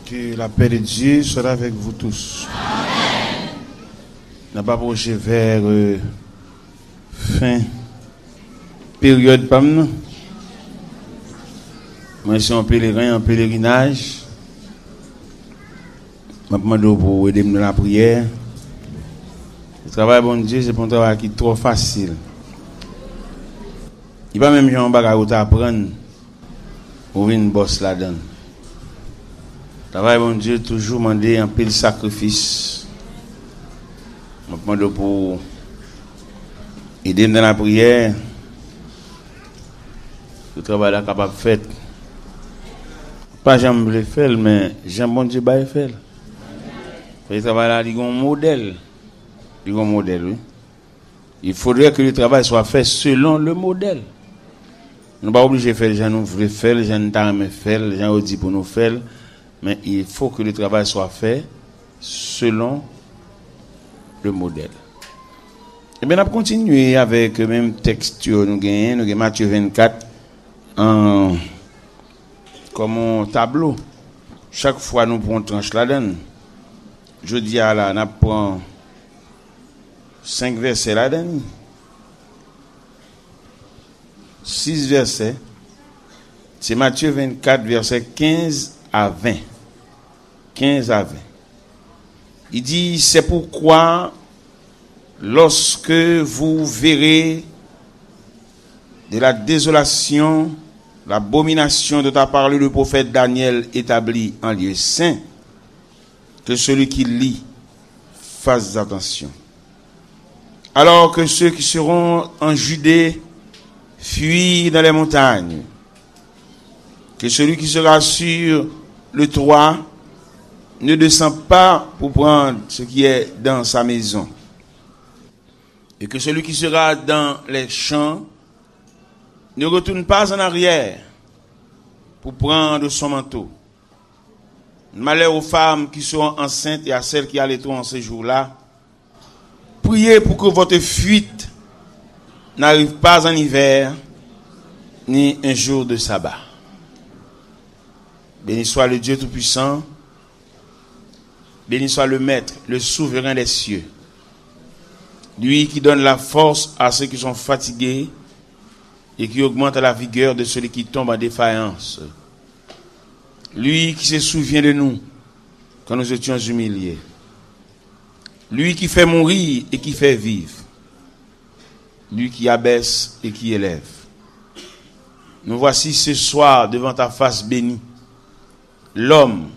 Que la paix de Dieu soit avec vous tous. Amen. N'a pas approché vers fin période pam. Moi je suis en pèlerin, en pèlerinage. Je demande pour aider dans la prière. Le travail bon Dieu, c'est un travail qui est trop facile. Il n'y a pas même un bagage à apprendre pour une bosse là-dedans. Travail bon Dieu toujours demander un peu de sacrifice. Je demande pour aider dans la prière. Le travail là capable de faire. Pas j'aime le faire, mais j'aime bon Dieu le faire. Le travail là, il y a un modèle. Il y a un modèle, oui. Il faudrait que le travail soit fait selon le modèle. Nous ne sommes pas obligés de faire les gens nous voulons faire, les gens nous t'aiment faire, les gens nous disent pour nous faire. Mais il faut que le travail soit fait selon le modèle. Et bien, on va continuer avec le même texte. Nous avons Matthieu 24 comme un tableau. Chaque fois, nous prenons une tranche là-dedans. Je dis à la, nous prenons 5 versets là-dedans. 6 versets. C'est Matthieu 24, versets 15 à 20. 15 à 20. Il dit, c'est pourquoi, lorsque vous verrez de la désolation, l'abomination dont a parlé le prophète Daniel établi en lieu saint, que celui qui lit fasse attention. Alors que ceux qui seront en Judée fuient dans les montagnes, que celui qui sera sur le toit ne descend pas pour prendre ce qui est dans sa maison, et que celui qui sera dans les champs ne retourne pas en arrière pour prendre son manteau. Malheur aux femmes qui seront enceintes et à celles qui allaiteront en ces jours-là. Priez pour que votre fuite n'arrive pas en hiver, ni un jour de sabbat. Béni soit le Dieu Tout-Puissant, béni soit le Maître, le souverain des cieux, lui qui donne la force à ceux qui sont fatigués et qui augmente la vigueur de celui qui tombe en défaillance. Lui qui se souvient de nous quand nous étions humiliés. Lui qui fait mourir et qui fait vivre. Lui qui abaisse et qui élève. Nous voici ce soir devant ta face bénie. L'homme,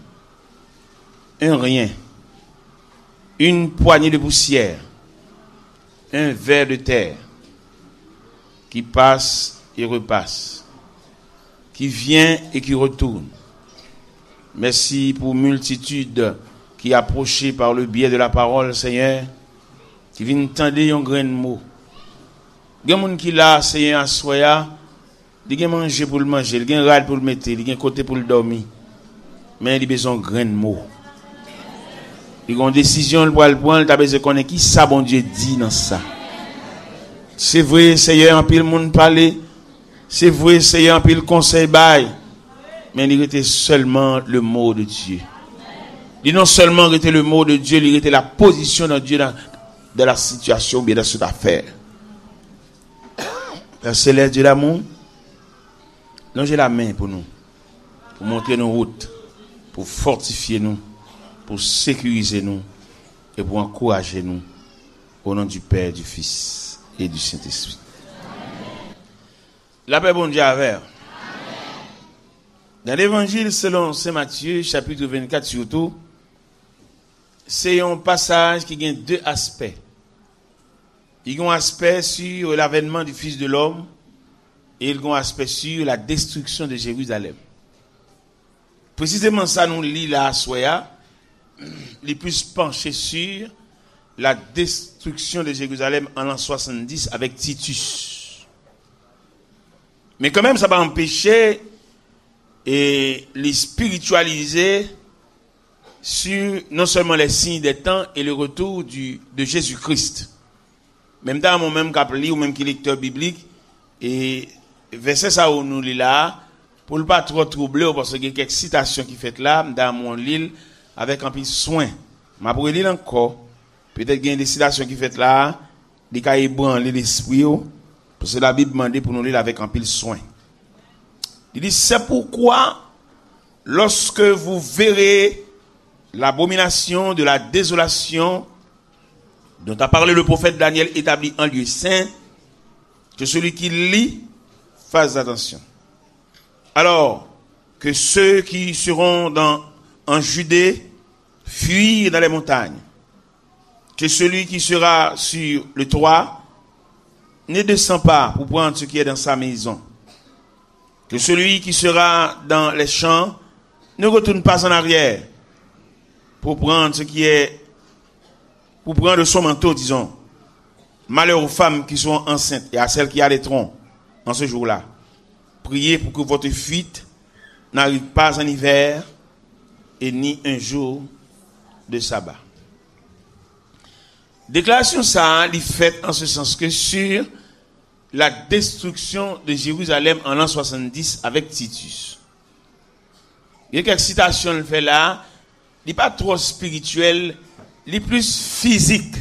un rien, une poignée de poussière, un ver de terre qui passe et repasse, qui vient et qui retourne. Merci pour multitude qui approchée par le biais de la parole, Seigneur, qui vient tendre un grain de mot. Il y a des gens qui là, Seigneur, à soya, il y a manger pour le manger, il y a rad pour le mettre, il y a côté pour le dormir. Mais il y a besoin de grain de mot. Il y a une décision pour le prendre, il a besoin de connaître qui ça, bon Dieu, dit dans ça. C'est vrai, Seigneur, en pile monde parler. C'est vrai, Seigneur, en pile conseil bail. Mais il était seulement le mot de Dieu. Il non seulement était le mot de Dieu, il était la position de Dieu dans la situation, bien dans cette affaire. Père Céleste, Dieu d'amour, longez la main pour nous, pour montrer nos routes, pour fortifier nous, pour sécuriser nous et pour encourager nous. Au nom du Père, du Fils et du Saint-Esprit. La paix, bon Dieu, avec. Dans l'évangile selon Saint Matthieu, chapitre 24 surtout, c'est un passage qui a deux aspects. Il y a un aspect sur l'avènement du Fils de l'homme et il y a un aspect sur la destruction de Jérusalem. Précisément ça nous lit là à Soya, les plus penchés sur la destruction de Jérusalem en l'an 70 avec Titus. Mais quand même ça va empêcher et les spiritualiser sur non seulement les signes des temps et le retour de Jésus-Christ. Même temps, moi-même qui lis ou même qui lecteur biblique, et verset ça où nous lit là, pour ne pas trop troubler, parce qu'il y a quelques citations qui fait là, dans mon livre, avec un peu de soin. Ma pour lire encore, peut-être qu'il y a des citations qui fait là, des cas ébranler l'esprit, parce que la Bible demande pour nous lire avec un peu de soin. Il dit, c'est pourquoi, lorsque vous verrez l'abomination de la désolation dont a parlé le prophète Daniel établi en lieu saint, que celui qui lit fasse attention. Alors, que ceux qui seront en Judée fuient dans les montagnes. Que celui qui sera sur le toit ne descend pas pour prendre ce qui est dans sa maison. Que celui qui sera dans les champs ne retourne pas en arrière pour prendre ce qui est, pour prendre son manteau, disons. Malheur aux femmes qui sont enceintes et à celles qui allaiteront en ce jour-là. Priez pour que votre fuite n'arrive pas en hiver et ni un jour de sabbat. Déclaration ça, il fait en ce sens que sur la destruction de Jérusalem en l'an 70 avec Titus. Il y a quelques citations le fait là, il n'est pas trop spirituel, il est plus physique.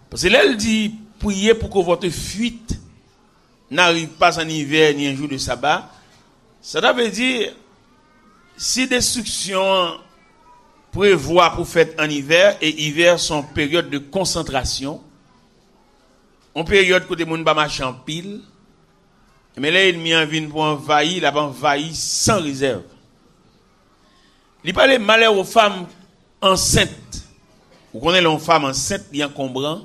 Parce que là, elle dit, priez pour que votre fuite n'arrive pas en hiver ni un jour de sabbat. Ça veut dire, si destruction prévoit pour faire en hiver, et hiver sont période de concentration, en période où les gens ne marchent en pile, mais là, il m'y envie pour envahir, il a envahi sans réserve. Il parle de malheur aux femmes enceintes. Vous connaissez les femmes enceintes, il y a encombrant.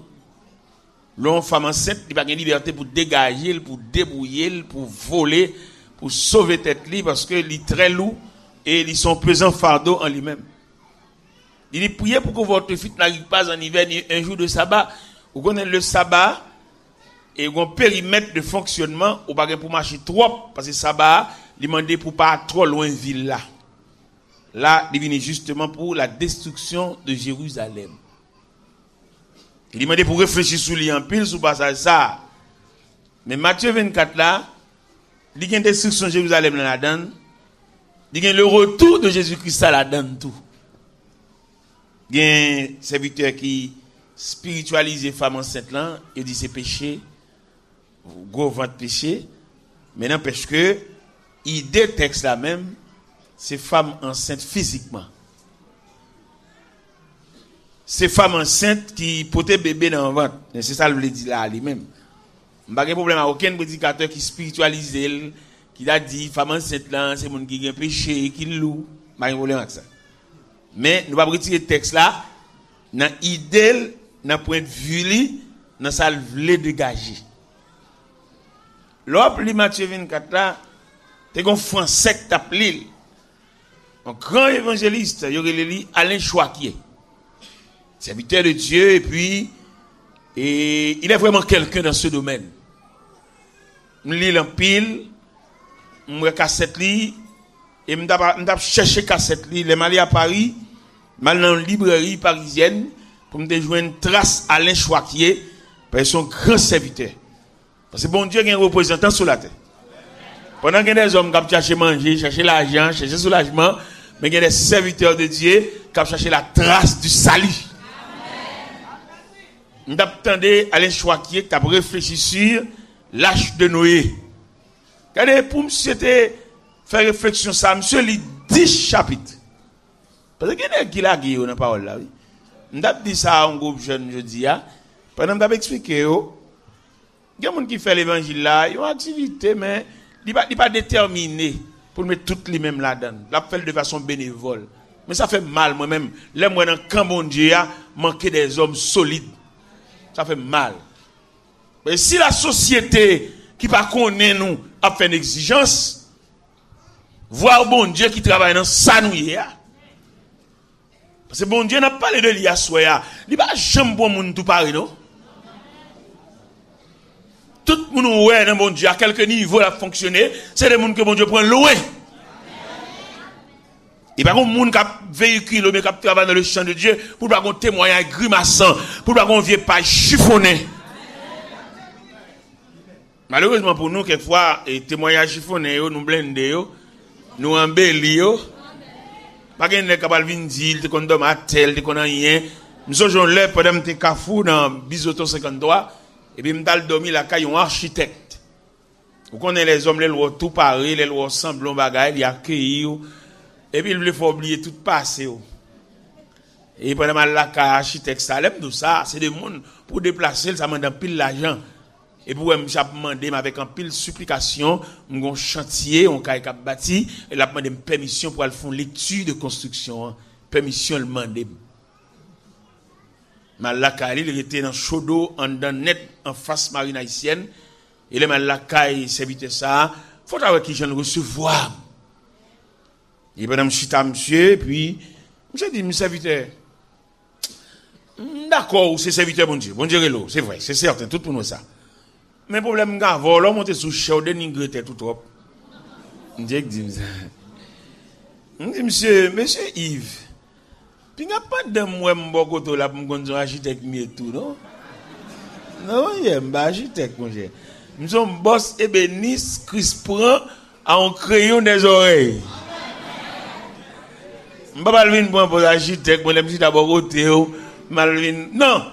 L'homme femme enceinte, il n'a pas de liberté pour dégager, pour débrouiller, pour voler, pour sauver tête libre, parce que il est très lourd et ils sont pesants fardeau en lui-même. Il dit, priez pour que votre fuite n'arrive pas en hiver ni un jour de sabbat. Vous connaissez le sabbat et un périmètre de fonctionnement, ou pas pour marcher trop, parce que sabbat, il demande pour pas trop loin de ville là. Là, il vient justement pour la destruction de Jérusalem. Il demandait pour réfléchir sur lui en pile, sur passage ça. Mais Matthieu 24 là, il y a une destruction de Jérusalem dans la donne. Il y a le retour de Jésus-Christ à la donne tout. Il y a un serviteur qui spiritualise les femmes enceintes là, et dit c'est péché, gros ventre péché. Mais n'empêche que, il détecte là même, ces femmes enceintes physiquement. Ces femmes enceintes qui portaient bébé dans le ventre. C'est ça que je dit là lui-même. Je n'ai pas de problème avec aucun prédicateur qui spiritualise, qui a dit, femme enceinte là, c'est mon qui a un péché, qui loue. Je n'ai pas de problème avec ça. Mais nous ne pouvons pas retirer le texte là, dans l'idée, dans le point de vue, dans ça le dégager. L'autre, Matthieu 24 là, c'est un français qui t'appelle. Un grand évangéliste, il y aurait Alain Chouaquier. Serviteur de Dieu, et puis, il est vraiment quelqu'un dans ce domaine. Je lis en pile, je cassette li, et je cherche cassette li, les malais à Paris, mal dans une librairie parisienne, pour me jouer une trace Alain Chouaquier, parce que son grand serviteur. Parce que bon Dieu a un représentant sur la terre. Pendant qu'il y a des hommes qui cherchent à manger, chercher l'argent, chercher soulagement, mais il y a des serviteurs de Dieu qui cherchent la trace du salut. Nous attendons Alain Chouaquier qui a réfléchi sur l'âge de Noé. Regardez, pour monsieur faire réflexion ça, monsieur lit 10 chapitres. Parce que qui l'a dit dans la parole là, oui. Nous avons dit ça à un groupe jeune jeudi, pendant que nous avons expliqué, il y a des gens qui font l'évangile là, ils ont une activité, mais ils ne sont pas déterminés pour mettre toutes les mêmes là-dedans. Ils le font de façon bénévole. Mais ça fait mal moi-même. Là, moi, dans le camp bon Dieu, manquer des hommes solides. Ça fait mal. Mais si la société qui ne connaît pas nous a fait une exigence, voir bon Dieu qui travaille dans ça nous y est. Parce que bon Dieu n'a pas parlé de l'IA soya. Il n'a pas jamais bon monde tout pareil, non? Tout le monde ouais dans bon Dieu à quelques niveaux a fonctionné, c'est des gens que bon Dieu prend loin. Il n'y a pas de monde qui véhicule, mais qui travaille dans le champ de Dieu, pour pas qu'on témoignage grimaçant, pour pas qu'on vienne pas chiffonner. Malheureusement pour nous, quelquefois, les témoignages chiffonnés, nous blendés, nous embellis. Pas qu'il n'est capable de dire, qu'on donne à tel, qu'on a rien. Nous sommes là, pendant que Kafou dans Bisoto 53, et puis nous avons dormi la caille, un architecte. Vous connaissez les hommes, les lois tout pareil, les lois semblent bagaille, ils accueillent, et puis il faut oublier tout passé. Et pendant que la caille, architecte, ça, tout ça, c'est des gens pour déplacer, ça m'a donné pile l'argent. Et pour moi, j'ai demandé avec un pile supplication, un chantier, on a bâti, et là, demandé une permission pour aller faire une lecture de construction. Permission, le demander. Malakali, il était dans Chodo, en net, en face marine haïtienne. Et les Malakali, serviteur ça, faut avoir qui j'en recevoir. Et pendant que monsieur, puis, monsieur dit, monsieur serviteur, d'accord, c'est serviteur, bon Dieu, c'est vrai, c'est certain, tout pour nous ça. Mais le problème, c'est que l'homme monte sous chèvre, dénigrer tout trop. Je dis, monsieur Yves, puis il n'y a pas de moi, je suis là pour me architecte et tout, non? Non, il y a un architecte, mon cher. Nous sommes boss ébéniste, Chris prend en crayon des oreilles. Je ne vais pas venir pour un architecte, je vais d'abord côté, Malvin. Non!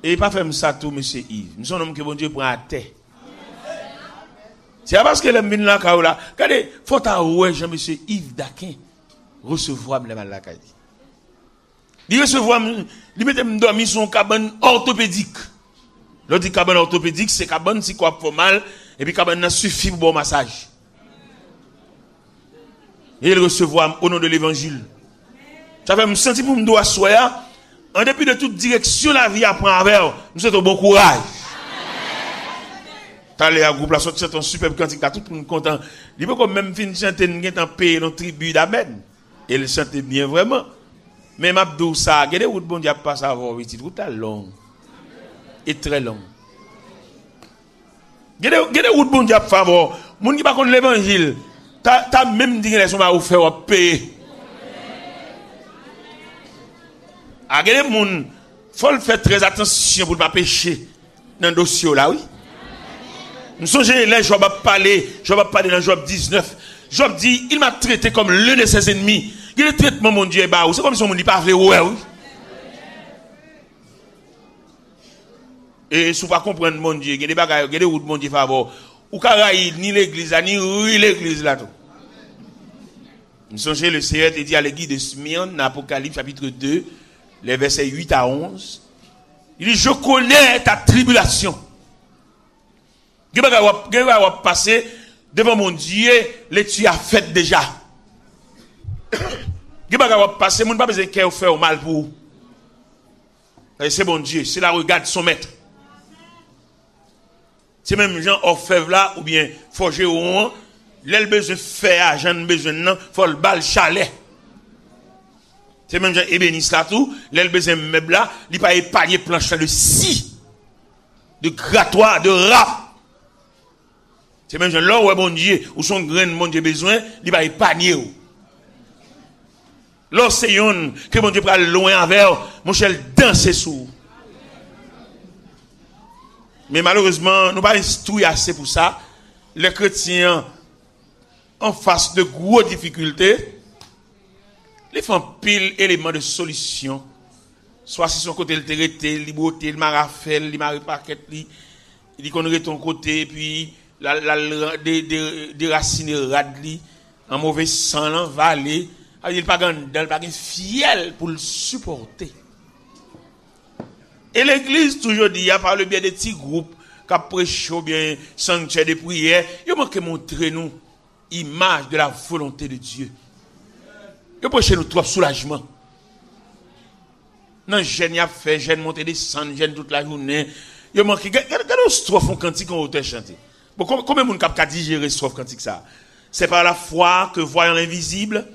Et pas faire ça tout, monsieur Yves. Nous sommes hommes que bon Dieu prend à terre. C'est parce que les mines là, regardez, faut avouer, Jean-Monsieur Yves Daquin, recevoir les mal la caille. Il recevoir, il mettait me dormir sur une cabane orthopédique. L'autre cabane orthopédique, c'est cabane si quoi pour mal, et puis cabane n'a suffit pour bon massage. Et il recevoir au nom de l'évangile. Ça fait me sentir pour me doigt soya. En dépit de toute direction, la vie apprend avec vous. Nous souhaitons bon courage. T'as les groupe là, sorti un superbe cantique, t'as tout le monde content. Il peut quand même finir chanter, nous avons payé nos tribus d'Amen. Et il chantait bien vraiment. Mais Mabdou, ça, regardez où le bon Dieu passe à avoir, oui, route est long. Et très long. Regardez où le bon Dieu passe à avoir. Moun qui pas contre l'évangile, t'as même dit que les gens vont faire payer. Regardez, il faut faire très attention pour ne pas pécher dans le dossier là, oui. Nous sommes là, Job a parlé dans Job 19. Job dit, il m'a traité comme l'un de ses ennemis. Il a le traitement, mon Dieu, c'est comme si on ne dit pas, oui. Et si vous ne pas comprendre, mon Dieu, il y a des bagages, il y a des routes, mon Dieu, favor. Ou karaï, ni l'église, ni oui, l'église là tout. Nous sommes le Seigneur dit à l'église de Smyrne, dans Apocalypse chapitre 2, les versets 8 à 11. Il dit, je connais ta tribulation. Tu vas passer devant mon Dieu, les tu as fait déjà. Tu vas passer, mon pas besoin de faire mal pour vous. C'est bon Dieu, c'est la regarde son maître. C'est même gens orfèvre là, ou bien forger au moins, l'elle besoin de faire, j'en ai besoin de faut le bal chalet. C'est même gens ébéniste là tout, l'elle besoin de meuble là, il pas épargner planche de scie, de grattoir, de rap. C'est même gens là où bon Dieu, où son grain mon Dieu besoin, il va épargner. L'océan que mon Dieu prend loin avec, mon cher danser sous. Mais malheureusement, nous pas instruits assez pour ça. Les chrétiens, en face de grosses difficultés, ils font pile éléments de solution. Soit si son côté le traité, le beauté, le marafel, le maripaquet, il dit qu'on aurait ton côté, puis des racines radli, en mauvais sang, valé. Il n'y a pas de fiel pour le supporter. Et l'église, toujours dit, il y a par le biais des petits groupes, qui prêchent ou bien sanctuaire de prière, il manque montrer nous image de la volonté de Dieu. Il prêche nous trop soulagement. Non, jeune a fait, jeune monter des cendres, jeune toute la journée. Il manque, regardez strophe en cantique qu'on a chanté. Bon, combien de monde a digéré strophe cantique ça? C'est par la foi que voyant l'invisible,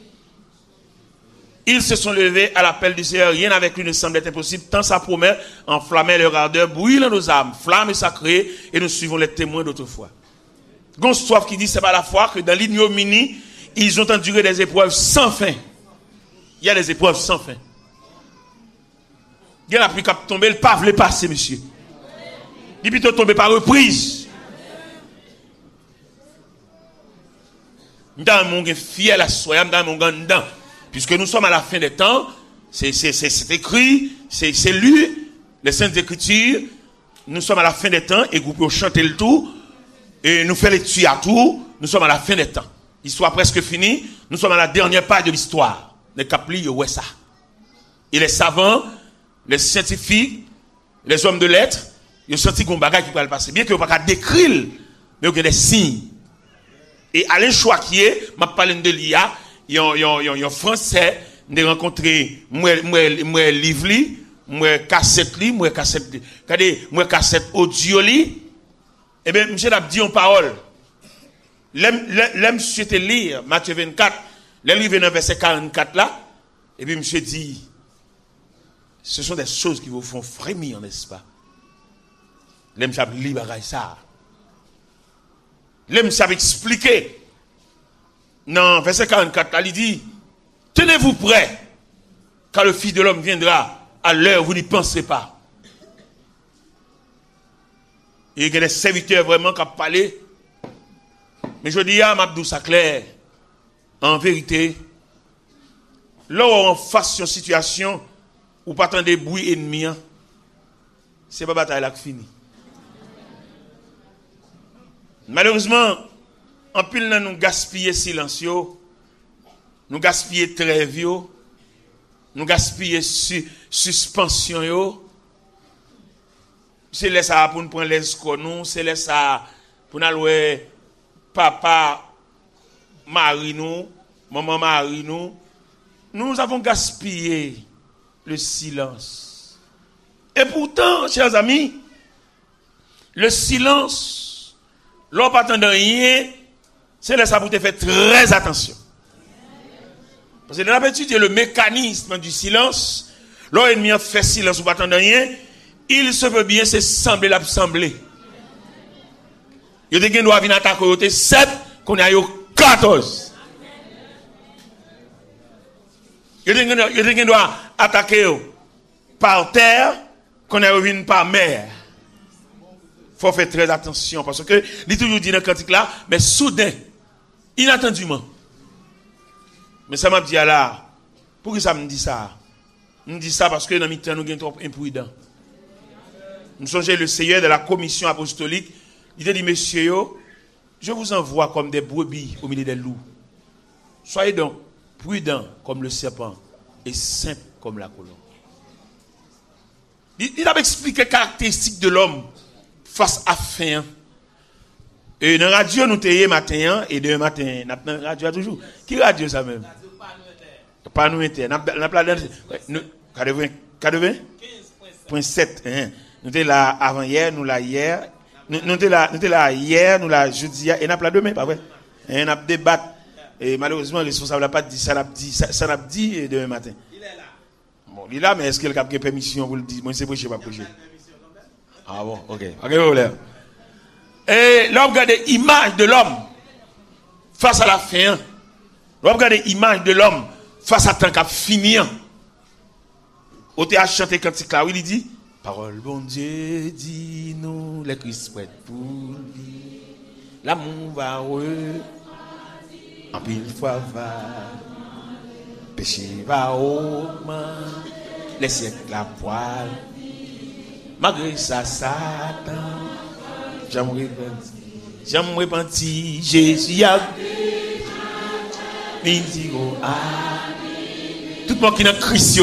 ils se sont levés à l'appel du Seigneur. Rien avec lui ne semble être impossible. Tant sa promesse enflammait leur ardeur, brûlant nos âmes, flammes sacrées, et nous suivons les témoins d'autrefois. Gonstoif qui dit, c'est par la foi que dans l'ignominie, ils ont enduré des épreuves sans fin. Il y a des épreuves sans fin. Il y en a plus qu'à tomber, le pas voulait passer, monsieur. Il peut tomber par reprise. Dans mon fiel à soi, dans mon dedans. Puisque nous sommes à la fin des temps, c'est écrit, c'est lu, les Saintes Écritures, nous sommes à la fin des temps, et vous pouvez chanter le tout, et nous faire les tuer à tout, nous sommes à la fin des temps. L'histoire presque finie, nous sommes à la dernière page de l'histoire. Les caplis, ouais ça. Et les savants, les scientifiques, les hommes de lettres, ils ont senti qu'on bagaille qui peut le passer. Bien que vous ne pouvez pas décrire, mais il y a des signes. Et Alain Chouakier, m'a parlé de l'IA, il y a un Français, j'ai rencontré, moi livre, moi cassette audio li. Eh bien, monsieur a dit en parole. L'aime monsieur te lire, Matthieu 24, l'aime dans verset 44 là, et puis monsieur dit, ce sont des choses qui vous font frémir, n'est-ce pas? L'aime ça lire ça. L'aime ça expliquer. Non, verset 44 là, il dit, tenez-vous prêts, car le Fils de l'homme viendra à l'heure où vous n'y penserez pas. Il y a des serviteurs vraiment qui ont parlé. Mais je dis à Mabdou Saclair, en vérité, là où on face une situation où pas tant de bruit ennemi, c'est pas bataille là qui finit. Malheureusement, en pile nous gaspillons silencieux, nous gaspillons trêve, nous gaspillons suspension. C'est là ça pour nous prendre les nous, c'est là ça pour nous aller papa Marie nous, maman Marie nous. Nous avons gaspillé le silence. Et pourtant, chers amis, le silence, l'on pas attendre rien, c'est là ça pour te faire très attention. Parce que dans l'habitude, le mécanisme du silence, l'ennemi a fait silence ou pas attendre rien, il se peut bien se sembler l'assembler. Il y a des gens qui venir attaquer côté 7, qu'on a eu 14. Il y a des gens qui doivent attaquer par terre, qu'on a eu par mer. Il faut faire très attention parce que, il toujours dit dans le cantique là, mais soudain, inattendument. Mais ça m'a dit là, pourquoi ça me dit ça? Je me dit ça parce que dans le temps, nous sommes trop imprudents. Nous songeons le Seigneur de la commission apostolique. Il a dit, messieurs, je vous envoie comme des brebis au milieu des loups. Soyez donc prudents comme le serpent et simples comme la colombe. Il a expliqué les caractéristiques de l'homme face à fin. Et dans la radio, nous sommes matin et demain matin. Dans la radio toujours. Qui radio ça même? Pas nous inter. Nous 80.7. Nous sommes là avant hier, nous là hier. Nous sommes là hier, nous là jeudi, et nous sommes là demain, pas vrai? Et nous avons débattu. Et malheureusement, le responsable n'a pas dit ça, n'a dit demain matin. Il est là. Bon, il est là, mais est-ce qu'il a une permission pour le dire? Moi, c'est prêcher, pas prêcher. Ah bon, ok. Ok, problème. Et là, on regarde l'image de l'homme face à la fin. Là, on regarde l'image de l'homme face à tant qu'à finir. Au théâtre chanté cantique là, où il dit, parole bon Dieu, dis-nous, les Christ prêts pour lui. L'amour va heureux, en pile fois va, péché va augmenter, les siècles la poêle. Malgré ça, Satan, j'aime repentir, Jésus a dit, tout le monde qui est dans Christ,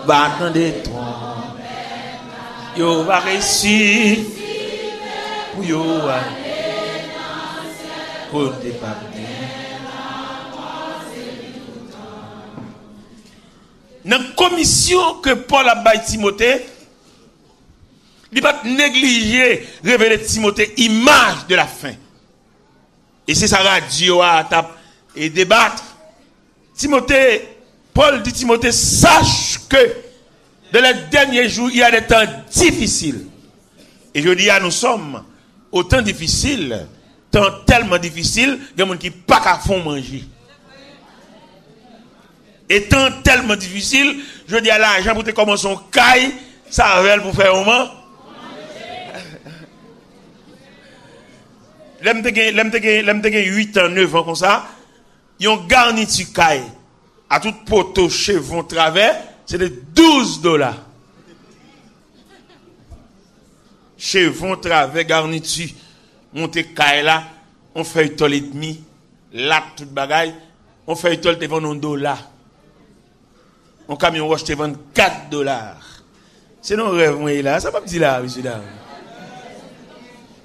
va attendre toi, yo va réussir, pour yo pour te pardonner. Dans la commission que Paul a baillé Timothée, il ne va pas négliger révéler Timothée image de la fin. Et c'est ça radio à taper et débattre. Timothée, Paul dit Timothée, sache que dans les derniers jours, il y a des temps difficiles. Et je dis, nous sommes au temps difficile, temps tellement difficile, il y a des gens qui n'ont pas qu'à fond manger. Étant tellement difficile, je dis à l'argent pour te commencer son caille, ça révèle pour faire un moment. l'aime 8 ans, 9 ans comme ça, ils ont garniture caille à tout poteau, chevron, travers, c'est de $12. Chevron, travers, garniture, monter caille là, on fait une toile et demi, là, toute bagaille, on fait une toile, te vend $1. Un camion roche te vend $4. C'est nos rêves, moi, là, ça va me dire là, monsieur, là.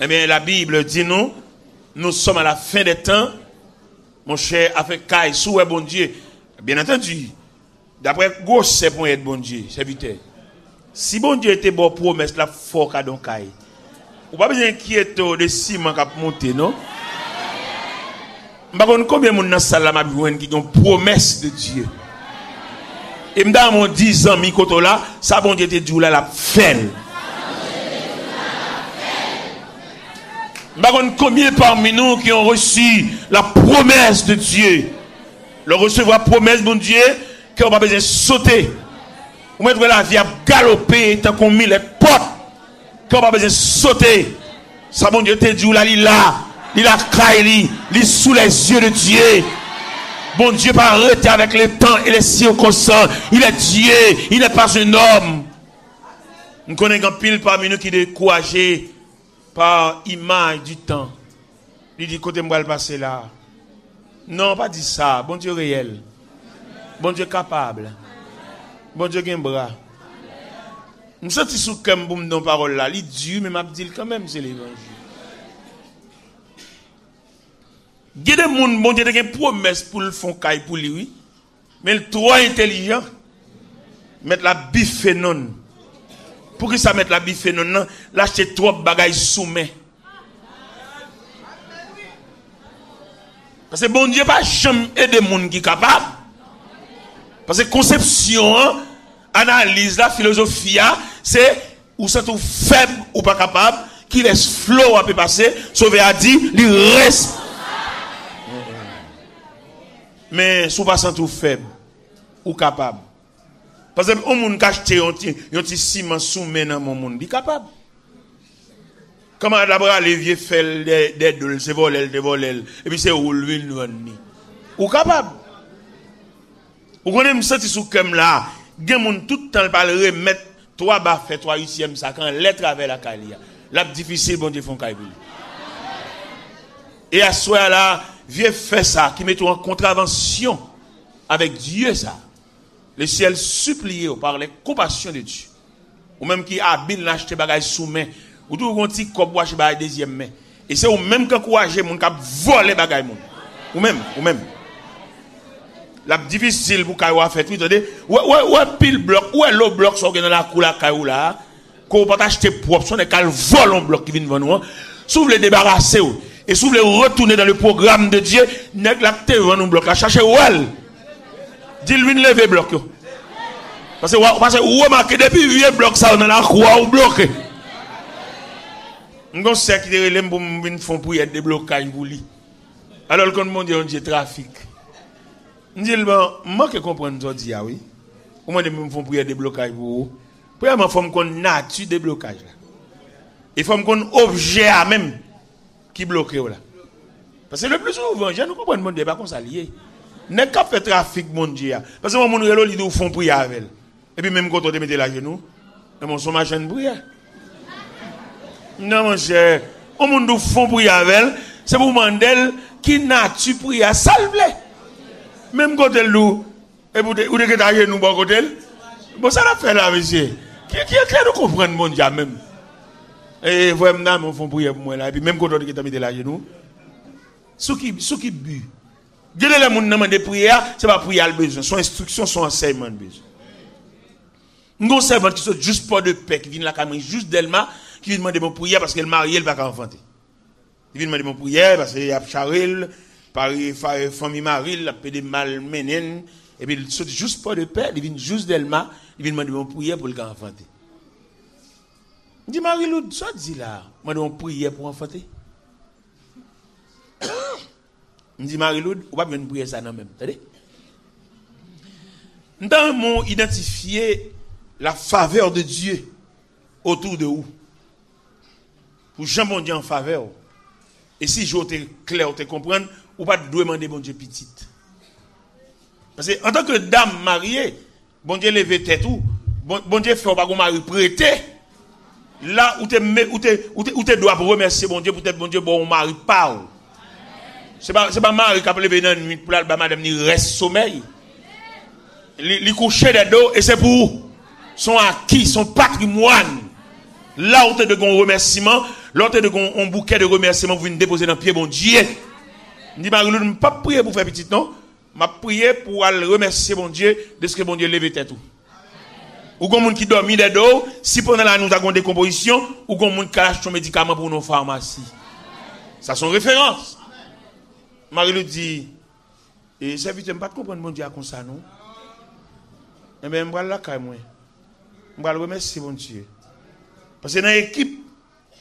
Eh bien, la Bible dit nous sommes à la fin des temps, mon cher, avec caille, sous bon Dieu. Bien entendu, d'après gauche, c'est pour être bon Dieu, c'est vite. Si bon Dieu était bon promesse, la fort cadeau caille. Ou pas besoin d'inquiéter de ciment qui a monté, non? Par contre, combien de monde dans la salle là qui ont promesse de Dieu? Et dans mon 10 ans, mi-koto là, ça bon Dieu te dit là, la fait. Par contre, combien parmi nous qui ont reçu la promesse de Dieu? Le recevoir la promesse de Dieu, qui n'ont pas besoin de sauter. Ou mettre la vie à galoper, tant qu'on met les portes, qui n'ont pas besoin de sauter. Ça bon Dieu te dit là, il a caillé, il est sous les yeux de Dieu. Bon Dieu pas arrêter avec le temps et les circonstances. Il est Dieu, il n'est pas un homme. Nous connaissons un pile parmi nous qui est découragé par image du temps. Il dit, côté moi le passer là. Non, pas dit ça. Bon Dieu réel. Bon Dieu capable. Bon Dieu qui a un bras. Je me sens sous comme boum dans parole là. Il dit, mais m'a dit quand même c'est l'évangile. Il y a des gens, bon Dieu, qui ont une promesse pour le fond caille pour lui, oui. Mais le trop intelligent, mettre la biphénone. Pour que ça mette la biphénone, l'acheter trop de bagailles soumet. Parce que bon Dieu, pas jamais aider des gens qui sont capables. Parce que conception, analyse, la philosophie, c'est ou c'est tout faible ou pas capable, qui laisse flow à peu passer, sauver à dire, il reste. Mais si vous passez tout faible ou capable. Parce que on monde acheter un petit ciment soumet dans mon monde, il est capable. Comment d'abord les vieux fait des doles, c'est voler, et puis c'est roule ou capable. Ou connaissez me senti sous comme là, gen moun tout temps pas le remettre 3 bas fait 3 8e ça quand lettre avec la calia. La difficile bon Dieu font caille. Et à ce soir là, vieux fait ça qui met en contravention avec Dieu ça. Le ciel supplié par les compassions de Dieu. Ou même qui habile l'acheter bagage sous main, ou tout un petit cop wache bagage deuxième main. Et c'est ou même qui encourager moun qui voler bagage moun. Ou même. La difficile pour Kaïwa fait oui attendez ouais pile bloc ouais l'eau bloc sont dans la cour la Kaïou là qu'on pas acheter propre son est qu'elle vole un bloc qui vient devant nous s'ouvre les débarrasser et s'ouvre les retourner dans le programme de Dieu nèg la te vend un bloc la chercher ouais dit lui lever bloc parce que remarquez depuis vieux bloc ça dans la cour ou bloqué on sait que les pour venir font pour y déblocage pour lui alors quand mon Dieu trafic. Je dis, moi qui comprends aujourd'hui, oui. Au moins, me font prier des blocages pour vous. Premièrement, il faut qu'on nature des blocages. Il faut qu'on objet à même qui bloque là. Parce que le plus souvent, je ne comprends pas le débat comme ça lié. N'est qu'à faire trafic, mon Dieu. Parce que mon relo, ils font prier avec. Et puis même quand on te met la genou, et mon son machin de prière. Non, mon cher. Au monde où font prier avec, c'est pour Mandel qui nature prière salve. Même côté loup, et vous devez tailler nous bon côté. Bon, ça l'a fait là, monsieur. Qui est clair de comprendre mon Dieu même. Et vraiment, ils font prier pour moi là. Et puis même quand on dit que tu as mis la genou, ceux qui bu. Dieu les gens demandent de prière, c'est pas prier le besoin. Son instruction, son enseignement de besoin. Nous avons servant qui sont juste pas de paix, qui vient la caméra juste d'Elma, qui vient demander mon prière parce qu'elle marie, elle va pas enfanter. Il vient demander mon prière parce qu'il y a Charil. Par famille Marie, la paix de malmenen, et puis il saute juste pas de paix, il vient juste d'Elma, il vient demander mon prière pour le gars enfanter. Il dit Marie-Lou, ça dit là, moi demande prière pour enfanter. Il dit Marie-Lou, on va bien prier ça non même, attendez. Nous avons identifié la faveur de Dieu autour de vous. Pour Jean bon Dieu en faveur. Et si je t'ai clair, te comprendre, ou pas demander bon Dieu petite. Parce que en tant que dame mariée, bon Dieu levé tête ou, bon Dieu fait pas qu'on mari prêté. Là où tu dois remercier bon Dieu, peut-être bon Dieu bon mari pas. C'est pas mari qui a levé dans nuit pour la madame ni reste sommeil. Li coucher des dos et c'est pour son acquis, son patrimoine. Là où tu as de remerciement, là où tu as de un bouquet de remerciements pour venir déposer dans le pied bon Dieu. Je dis Marie, je ne pas prier pour faire petit non. Je prier pour aller remercier bon Dieu de ce que bon Dieu lève tête. Ou gon moun qui dormi des dos, si pendant la nous avons des décomposition, ou gon moun qui achète son médicament pour nos pharmacies. Ça sont références. Marie lui dit, et serviteur, je ne pas comprendre mon Dieu comme ça, non? Eh bien, je vais la caille, moi. Je vais remercier mon Dieu. Parce que dans l'équipe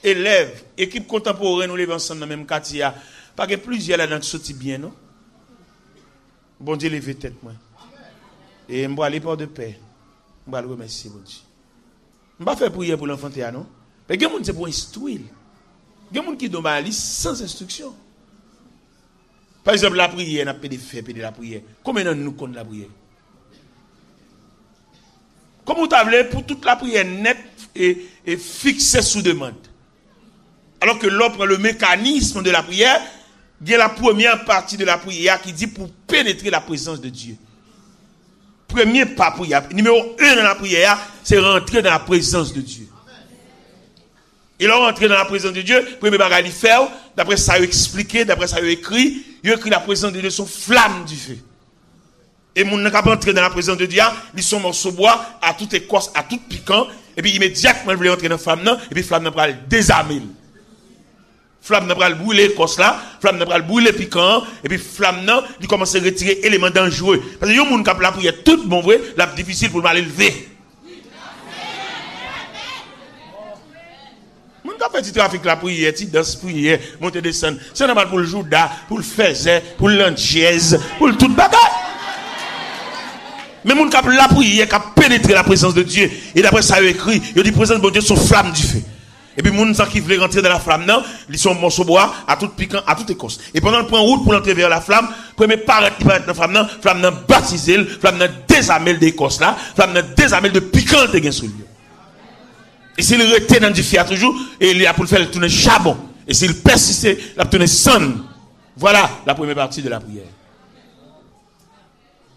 élève, équipe contemporaine, nous levons ensemble dans le même quartier, parce que plusieurs là-dedans qui sortent bien, non? Bon Dieu, levez tête, moi. Et je vais aller par de paix. Je vais remercier mon Dieu. Je ne vais pas faire prier pour l'enfant, non? Mais il y a des gens qui pour instruire. Il y a des gens qui donnent la liste sans instruction. Par exemple, la prière, on a pédé la prière. Combien de nous comptons la prière? Comment vous avez pour toute la prière nette et fixée sous demande? Alors que l'on prend le mécanisme de la prière, il y a la première partie de la prière qui dit pour pénétrer la présence de Dieu. Premier pas prière. Numéro 1 dans la prière, c'est rentrer dans la présence de Dieu. Et là, rentrer dans la présence de Dieu, premier bagage il fait, d'après ça il expliqué, d'après ça il écrit la présence de Dieu sont flammes du feu. Et mon n'a pas entrer dans la présence de Dieu, ils sont morceaux bois à toute écorce, à tout piquant, et puis immédiatement ils veulent entrer dans la flamme, et puis flamme n'a pas le désarmer. Flamme n'a pas le brûler l'écorce là, flamme n'a pas le brûler piquant, et puis flamme n'a, il commence à retirer éléments dangereux. Parce que yon moun k'ap la prière tout bon vrai, la difficile pour mal élever. Moun k'ap fait du trafic la prière, ti danse prière, monter descendre. C'est normal pour le jouda, pour le faiser, pour l'antièse, pour le tout bagage. Mais moun k'ap la prière, k'ap pénétrer la présence de Dieu. Et d'après ça, il écrit, il dit présence de Dieu sont flammes du feu. Et puis moun qui veulent rentrer dans la flamme, non, ils sont morceaux bois, à tout piquant, à toute écorce. Et pendant le point route pour entrer vers la flamme, premier paraître qui paraît dans la flamme non baptisé, flamme non désamel d'écorce là, flamme non désamel de piquant de gain sur lui. Et s'il retient dans du fiat toujours, et il a pour le faire tourner charbon. Et s'il persiste, il a tourner son. Voilà la première partie de la prière.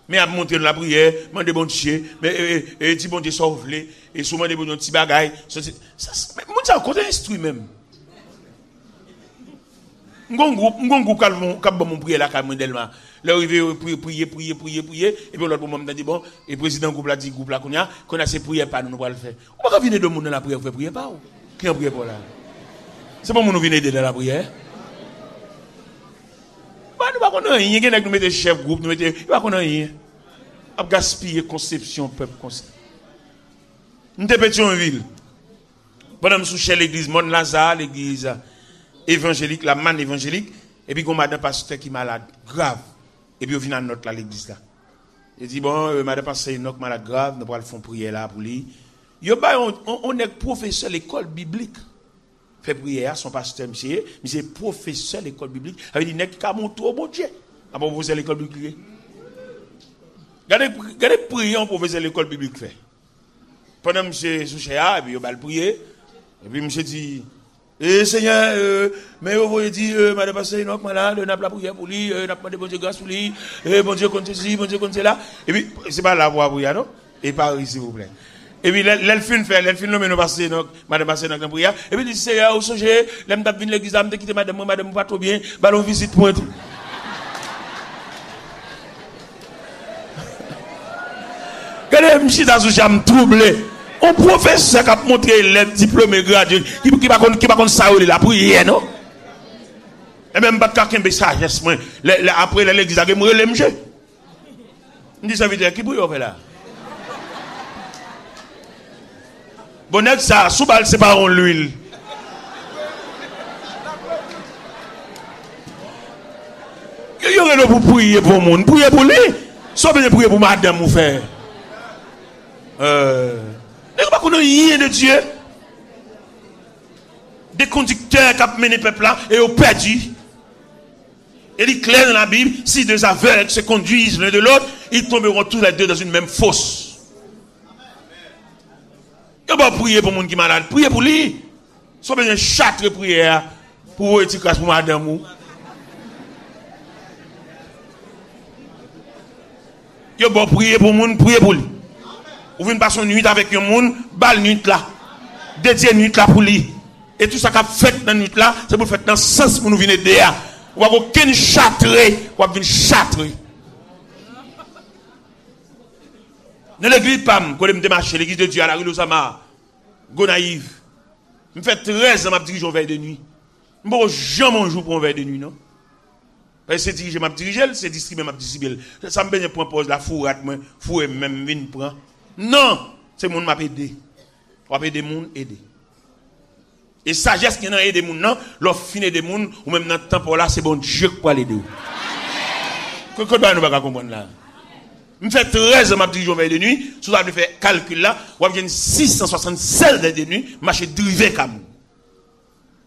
Mais à monter dans la prière, demander bon Dieu, mais dit bon Dieu sauve-les, et souvent des petits bagailles. Mais mon Dieu, on instruit même. Mon groupe qui a bon prière là, quand même, là, arrivé prier, et puis l'autre moment dit bon, et le président groupe là dit groupe là qu'on a ces prières pas nous pas le faire. On va venir de monde dans la prière, faire prier pas ou? Qui en prière pour là? C'est pas nous venir aider dans la prière. Nous ne connaissons rien, nous mettons chef groupe, nous mettons, nous ne connaissons rien. À gaspiller conception peuple comme ça. Nous sommes petits en ville. Pendant que nous sommes l'église Mont Lazare, l'église évangélique, la manne évangélique, et puis on a un pasteur qui est malade, grave. Et puis on vient à notre l'église là. Il dit bon, madame pasteur est malade grave, nous allons faire prière là pour lui. On est professeur de l'école biblique. Fait prière, son pasteur, monsieur professeur de l'école biblique. Il dit, n'est-ce qu'à mon tour, bon Dieu. Ah bon, professeur de l'école biblique. Regardez prier en professeur de l'école biblique fait. Pendant que monsieur Souchéa, et puis il va le prier. Et puis monsieur dit, Seigneur, mais vous voyez dire, madame pasteur, il est malade, on a la prière pour lui, on a demandé bon Dieu grâce pour lui, bon Dieu compte ceci, bon Dieu compte cela. Et puis, c'est pas la voix pour lui, non? Et par ici, s'il vous plaît. Et puis, l'elfine nous passer, madame passer dans la prière. Et puis, il dit, Seigneur, au sujet, l'aime d'abvenir l'église, l'aime de quitter madame, pas trop bien, ballon visite pour tout. Regardez, monsieur, dans ce jam troublé. Un professeur qui a montré les diplômés gradués, qui va contre ça, la prière, non? Et même pas quelqu'un de sagesse, après l'église, il mourir les mjeux. Il dit, ça veut dire, qui brille, on fait là? Bon, ça, sous balle, c'est pas en l'huile. Il y aurait pour prier pour le monde. Prier pour lui. Sauf bien prier pour madame ou frère. Ne pas qu'on a rien de Dieu. Des conducteurs qui ont mené le peuple là et ont perdu. Et il est clair dans la Bible, si deux aveugles se conduisent l'un de l'autre, ils tomberont tous les deux dans une même fosse. Il va prier pour les gens qui sont malades. Priez pour lui. Si vous avez besoin de châtre prière pour vous étiquer pour madame. Il va prier pour les gens, prier pour lui. Vous venez passer une nuit avec un monde, balle nuit là. Dédié nuit là pour lui. Et tout ça qu'a fait dans la nuit là, c'est pour faire dans le sens pour nous venir derrière. Ou pas aucun châtré, ou pas venir châtré. Dans l'église PAM, quand je me démarche, l'église de Dieu à la rue Losama, Gonaïve, je me fais 13 ans, je dirige en veille de nuit. Je ne peux jamais un jour pour un veille de nuit, non? Parce que c'est diriger, je dirige, c'est distribuer, je distribuer. Ça me fait un pause la fourrate, fourré même, vine prend. Non, c'est mon m'a aidé. On va aider les gens, aider. Et sagesse qui a aidé les gens, non, l'offre fine des gens, ou même dans le temps pour là, c'est bon Dieu qui peut l'aider. Qu'est-ce que nous ne pouvons pas comprendre là? Je fais 13 ans, je dirige en veille de nuit, si vous avez fait calcul là, vous avez 676 de nuit, marché drivé comme.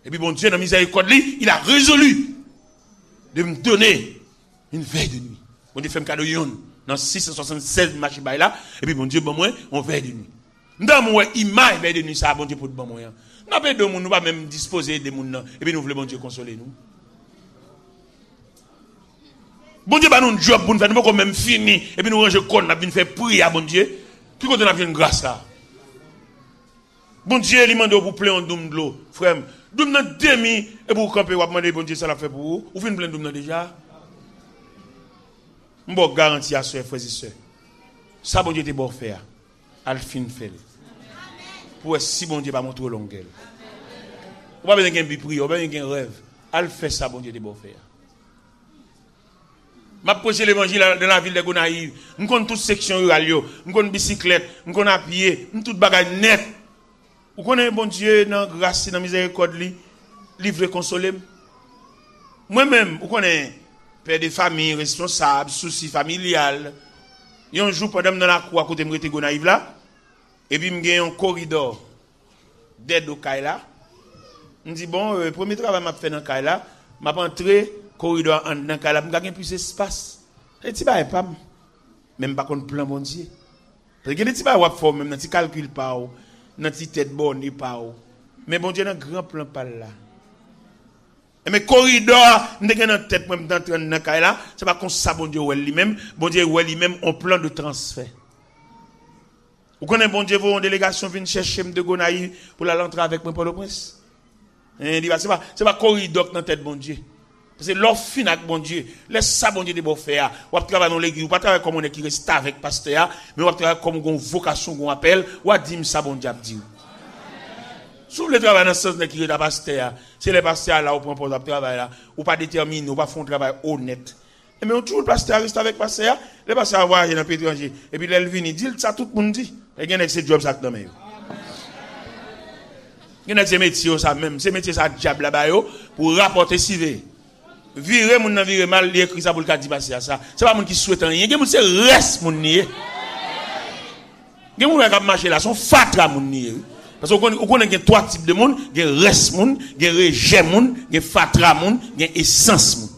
Et puis bon Dieu, dans la miséricorde, il a résolu de me donner une veille de nuit. Bon Dieu fait un cadeau dans 676 marché là, et puis bon Dieu, bon moi, on veille de nuit. Dans mon image veille de nuit, ça bon Dieu pour bon moyen. Nous pas de monde, nous pas même disposer des monde et puis nous voulons bon Dieu consoler nous. Bon Dieu, bah nous job pour nous faire, nous pas même fini et puis nous ranger compte, nous venir faire prier à bon Dieu. Puis quand on a une grâce là. Bon Dieu, il demande pour plein de l'eau, frère. Doum nan demi et pour camper ou demander bon Dieu ça l'a fait pour vous. Ou fin plein doum nan déjà. M'bo garantie à frères et sœurs. Ça bon Dieu te bon faire. Al fin fait. Pour si bon Dieu pas montrer longueur. Ou pas besoin de prier, ou pas besoin de rêve. Al fait ça bon Dieu te bon faire. M'a prêché l'évangile dans la ville de Gonaïve. Nous connaissons toute section rurale yo, nous connaissons bicyclette, nous connaissons à pied, nous tout bagage net. Vous connaissez bon Dieu dans grâce dans miséricorde li, livre consoler. Moi-même, vous connaissez père de famille, responsable, souci familial. Il y a un jour pendant dans la cour à côté de me Gonaïve là, et puis me un corridor d'aide au Kaila. Je dis bon, premier travail m'a fait dans Kaila, m'a entré corridor dans Kaila, m'a gagné plus d'espace. Et ti ba pas même pas contre plan bon Dieu. Parce que les ti ba wap forme même dans ti calcul pas dans ti tête bonne et pas mais bon Dieu dans grand plan pas là. Mais corridor n'était dans tête même d'entrer dans Kaila, c'est pas comme ça bon Dieu ouais lui-même, bon Dieu ouais lui-même un plan de transfert. Vous connaissez bon Dieu vos délégation vient chercher de Gonaïve pour la rentrer avec moi pour le prince. C'est pas corridor dans tête bon Dieu. Parce que l'offre fin avec bon Dieu, laisse ça bon Dieu de bon faire. Ou travailler dans l'église, ou pas travailler comme on est qui reste avec pasteur, mais ou travailler comme on vocation qu'on appelle, ou dire ça bon Dieu dit. Si vous voulez travailler dans ce sens qui est pasteur, c'est les pasteurs là ou prend pour travail là, ou pas déterminé, ou pas font un travail honnête. Mais on toujours le pasteur reste avec pasteur, les pasteurs voyagent dans le pays étranger et puis ils viennent dire ça tout le monde dit. Et gagne ces job ça dans main. Gagne ces métiers ça même, ces métiers ça diable là-bas pour rapporter CV. Virer moun nan virer mal, li écrit ça pour le cas di passer à ça. C'est pas moun qui souhaite rien, gen moun c'est reste moun nié. Gen moun qui marcher là, son fatra moun nié. Parce qu'on connaît gen trois types de monde, gen reste moun, gen rejet moun, gen fatra moun, gen essence moun.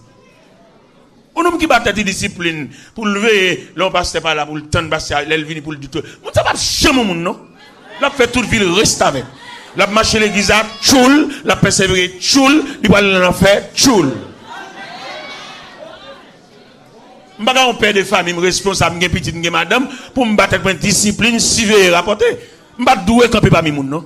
On homme qui bat tête discipline pour lever l'on pasteur pas là pour le temps passer, l'elle vini pour le du tout. Moun ça pas jamais moun non. La fait toute ville reste avec. La marcher l'église à tchoul, la persévérer tchoul, il va l'en faire tchoul. Je ne suis pas un père de famille responsable, je suis petite madame, pour me battre avec une discipline, suivre et rapporter. Je ne suis pas doué quand je pas moun non.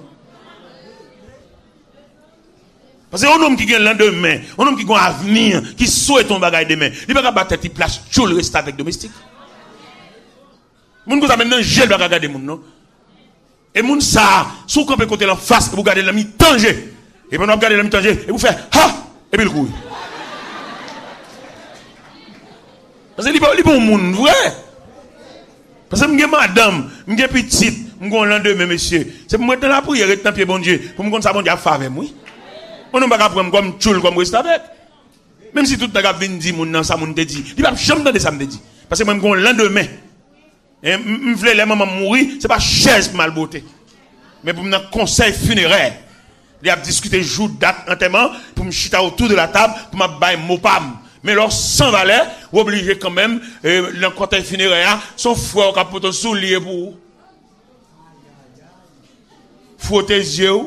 Parce que un homme qui a un lendemain, un homme qui a un avenir, qui souhaite un bagage demain, il ne peut pas battre une place, tout le reste avec domestique. Moun ko sa maintenant gel doit regarder moun non. Et moun ça, sous qu'on peut côté la face, vous regardez l'ami danger. Et pendant vous regardez l'ami danger, et vous faites ha et puis le coup. Parce que il bon monde vrai. Parce que m'gè madame, m'gè petite, m'gon lendemain monsieur. C'est pour moi dans la prière et dans pied bon Dieu, pour me connait ça bon Dieu a fait avec moi. On ne va pas prendre comme tchoul comme reste avec. Même si tout le monde vient dire moun nan ça moun te dit, il va jamais dans ça me dit. Parce que moi m'gon lendemain. Et m'vle les maman mourir, c'est pas chaise mal beauté. Mais pour me conseil funéraire. Il a discuté jour date enterrement pour me chita autour de la table pour m'a bailler mot pam. Mais leur sans valeur, obligé quand même, dans le cortège funéraire, son frère qui a porté un soulier pour frotter les yeux,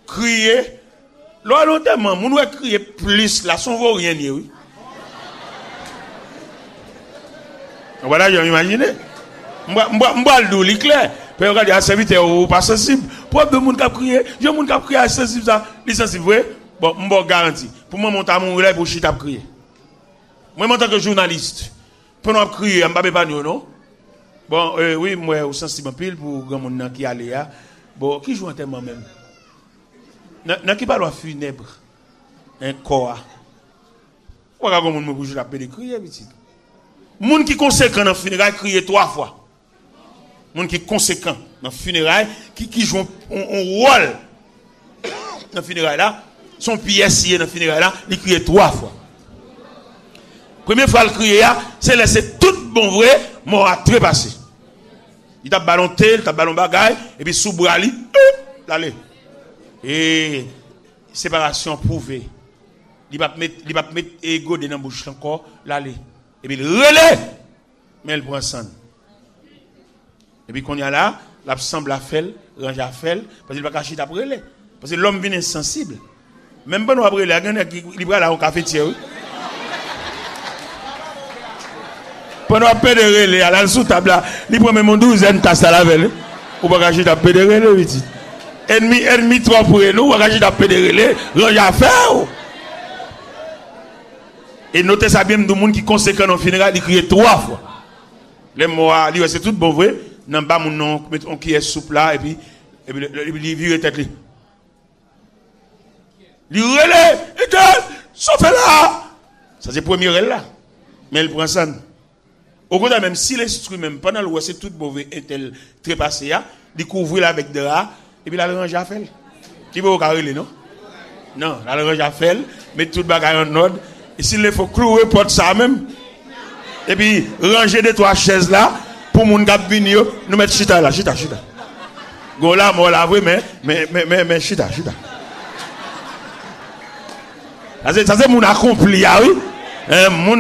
crier. Là, longtemps, on doit crier plus, là, son vaut rien, oui. Voilà, j'ai imaginé. M'ba le douli clair. Puis regardez, à serviteur ou pas sensible. Pour de monde qui a crié, il y a monde qui a crié à sensible ça, les sensible vrai. Bon, m'ba garanti. Pour moi monter à mon relais pour chita crier. Moi en tant que journaliste, pendant crier, m'ba pas non. Bon, oui, moi au sensible en pile pour grand monde qui allait là. Bon, qui joue en tellement même. Dans qui parle funèbre. Un corps. Ou regarde comment me bouge la pédé crier petit. Moun qui conséquent dans funérailles crier 3 fois. Moun qui conséquent dans funérailles qui joue un rôle dans funérailles là, son pièce dans funérailles là, il crie 3 fois. Première fois le crier c'est laisser tout bon vrai mort à trépasser. Il t'a ballonté, il t'a ballon bagaille et puis sous bras li l'aller. Et séparation prouvée. Il va mettre ego dans bouche encore l'aller. Et puis, le relais, mais elle prend sang. Et puis, quand il y a là, la semble à faire, range à faire, parce qu'il va cacher ta relais. Parce que l'homme vient insensible. Même pas nous après, il va là au cafetière. Pendant un peu de relais, à la sous table, il prend même 12 tasses à la veille. Ou va cacher ta peu de relais, petit. Ennemi trop pour nous, ou va cacher ta peu de relais, range à faire. Et notez ça bien, tout le monde qui conséquent dans le funérail, il crie 3 fois. Les mots, c'est tout bon vrai. Dans bas mon nom, on qui est souple là, et puis il vire tête. Il relève, et sauf là. Ça c'est le premier relais là. Mais il prend ça. Au contraire, même si l'instrument, même pendant le c'est tout mauvais, tel trépassé, il couvre là avec des rats, et puis il a le range à faire. Qui veut au carré, non? Non, il a le range à faire, met tout le bagage en ordre. Et s'il faut clouer porte ça même. Et puis ranger 2-3 chaises là pour mon gars venir nous mettre chita là, chita. Go là moi là oui mais chita. Ça c'est mon accompli oui. Mon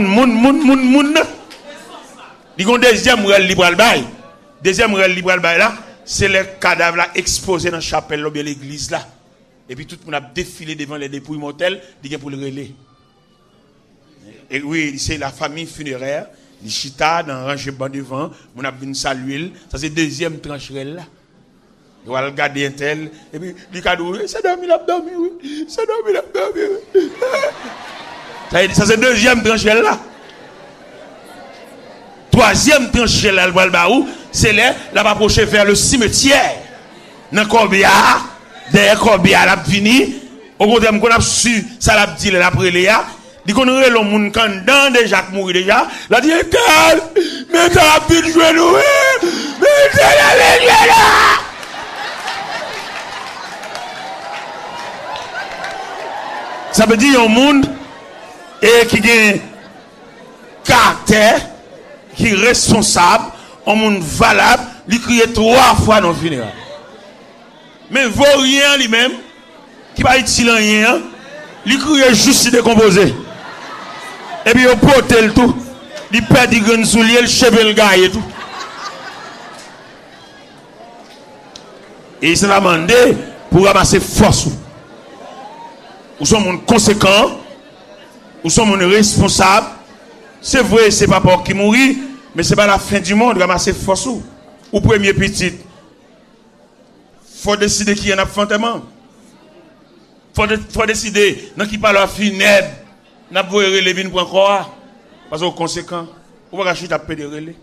il y a deuxième rel libéral bail. Deuxième rel libéral bail là, c'est les cadavres là exposés dans la chapelle ou bien l'église là. Et puis tout le monde a défilé devant les dépouilles mortelles, dit pour le relais. Et oui, c'est la famille funéraire, les chita dans rangé ban devant, on a venu saluer, ça c'est deuxième trancherelle là. On va regarder un tel, et puis il a dit, c'est dormi, il a dormi, oui. C'est dormi, il a dormi, oui. Ça c'est deuxième trancherelle là. Troisième trancherelle là, c'est là, la va approcher vers le cimetière. Dans Corbia, derrière Corbia, la fini. Au contraire, on a su, ça l'a dit, l'après Léa. Dit qu'on aurait le monde quand dans déjà mourir déjà. La dit mais t'as pu jouer nous. Mais t'as joué là. Ça veut dire un monde et qui a caractère, qui est responsable, un monde valable, il crie 3 fois dans le funérail. Mais vaut rien lui-même, qui va utile rien, il crie juste décomposé. Et puis, il porte le tout. Il perd des graines sous lui, il cheveux le gars et tout. Et il s'est demandé pour ramasser force. Ou sont mon conséquent, ou sont mon responsable. C'est vrai, c'est pas pour qui mourit, mais c'est pas la fin du monde, ramasser force. Ou premier petit. Faut décider qui en a fantôme. Faut décider dans qui parle à funèbre. N'a pas les vins pour encore parce que conséquent on va racheter taper de relais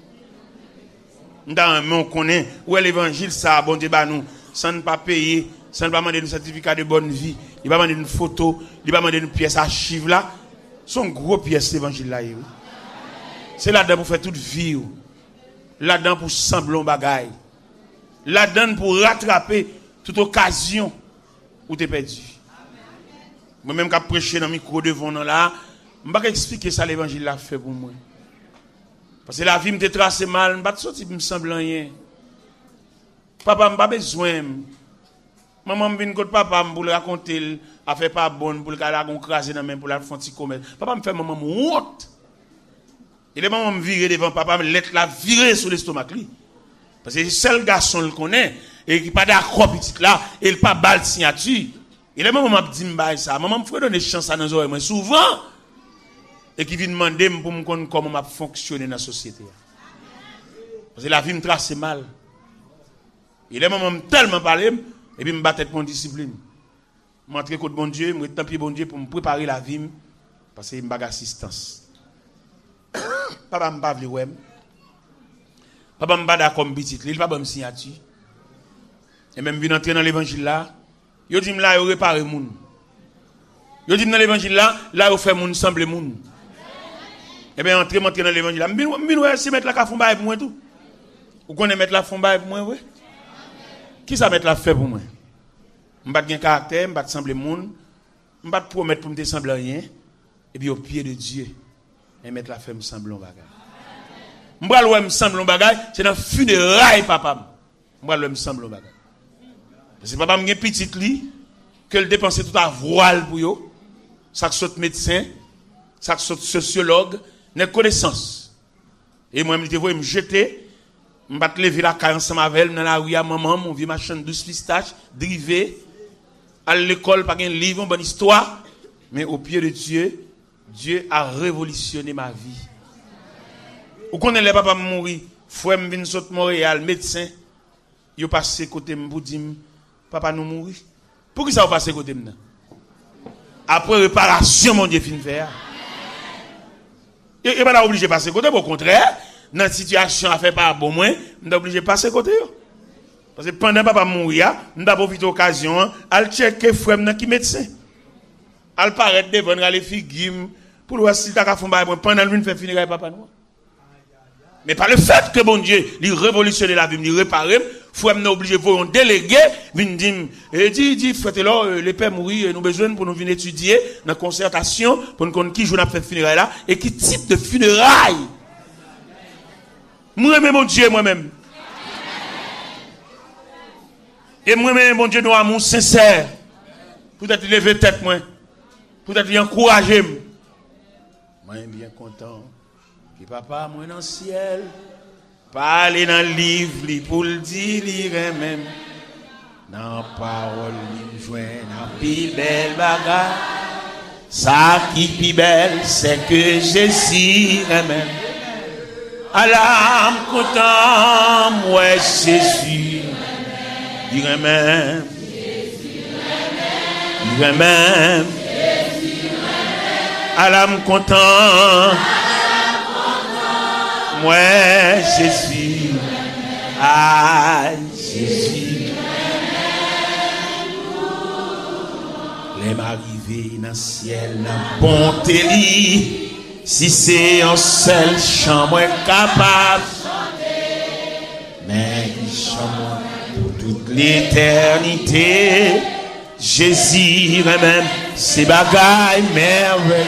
on connaît où est l'évangile ça bon Dieu ba nous sans ne pas payer sans ne pas demander un certificat de bonne vie il va demander une photo il va demander une pièce archive là son gros pièce l'évangile là c'est là-dedans pour faire toute vie là-dedans pour sembler bagaille là-dedans pour rattraper toute occasion où tu es perdu. Moi-même, quand je prêche dans le micro devant nous là, je ne vais pas expliquer ça l'évangile l'a fait pour moi. Parce que la vie me tracée mal, je ne vais pas sortir, me semble rien. Papa, je n'ai pas besoin. Maman vient côté papa pour le raconter a fait pas bonne pour le cas là qu'on craser dans main pour la faire petit commerce. Papa me fait maman honte. Et les mamans me virer devant papa me lettre la virer sur l'estomac lui. Parce que c'est le seul garçon le connaît et qui pas d'accord petite là, et il pas balle signature. Et les mamans m'a dit ça, maman me fait donner chance à nos oreilles moi souvent et qui vient demander pour me connaître comment m'a fonctionner dans la société. Parce que la vie me trace mal. Et les mamans me tellement parlé et puis me battre pour discipline. M'entrer contre bon Dieu, me tant pis bon Dieu pour me préparer la vie parce que me bag assistance. Papa me pas vle ouais. Papa me pas d'accord comme petit, il pas bon signature. Et même vient entrer dans l'évangile là, yo dit là yo réparer moun. Yo dit dans l'évangile là yo fait moun semble moun. Et bien entrer dans l'évangile là, m'vin ouais si mettre la ka fond bail pour moi tout. Ou connaît mettre la fond bail pour moi ouais. Qui ça mettre la fait pour moi? M'pas gen caractère, m'pas semble moun, m'pas promettre pour me sembler rien et puis au pied de Dieu et mettre la fait me semble un bagage. M'bral ouais me semble un bagage, c'est dans funérailles papa. M'bral ouais me semble un bagage. Parce que papa me gen petite li que le dépenser tout à voile pour yo. Ça saute médecin, ça saute sociologue, n'a connaissance. Et moi me voyais me jeter, m'bat lever la caille ensemble avec elle dans la rue à maman, mon vieux machin douce pistache, drivé à l'école pas un livre, une bonne histoire, mais au pied de Dieu, Dieu a révolutionné ma vie. Ou connaît les papa mourir, frère me vinn saute Montréal, médecin, yo passé côté me pour dire papa nous mourir. Pour qui ça va passer côté me? Après réparation mon Dieu fin faire. Et pas obligé de passer côté, au contraire, dans la situation à faire pas bon moins, on est obligé de passer côté. Parce que pendant papa mourir, on a profité d'occasion, à checker frère qui médecin. Al paraître devant les figures pour voir si t'as fait pendant lui faire funérailles papa nous. Mais par le fait que bon Dieu, il révolutionne la vie, il répare, frère nous obligé de déléguer, vinn dire et dit frère là les pères mourir nous besoin pour nous venir étudier dans concertation pour nous connaître qui jour n'a fait funérailles là et qui type de funérailles. Moi-même mon Dieu moi-même. Et moi-même mon Dieu nous amour sincère. Peut-être lever tête moi. Peut-être encourager. Moi bien content. Que papa moi dans le ciel parler dans le livre pour le dire même dans parole il joint dans plus belle bagarre. Ça qui plus belle c'est que Jésus même. Allah content moi Jésus dirait même dirait même Allah content moi Jésus ah Jésus les m'arriver dans le ciel dans bonté li. Si c'est un seul chambre capable, mais il chante pour toute l'éternité. Jésus même, c'est bagaille merveilleux.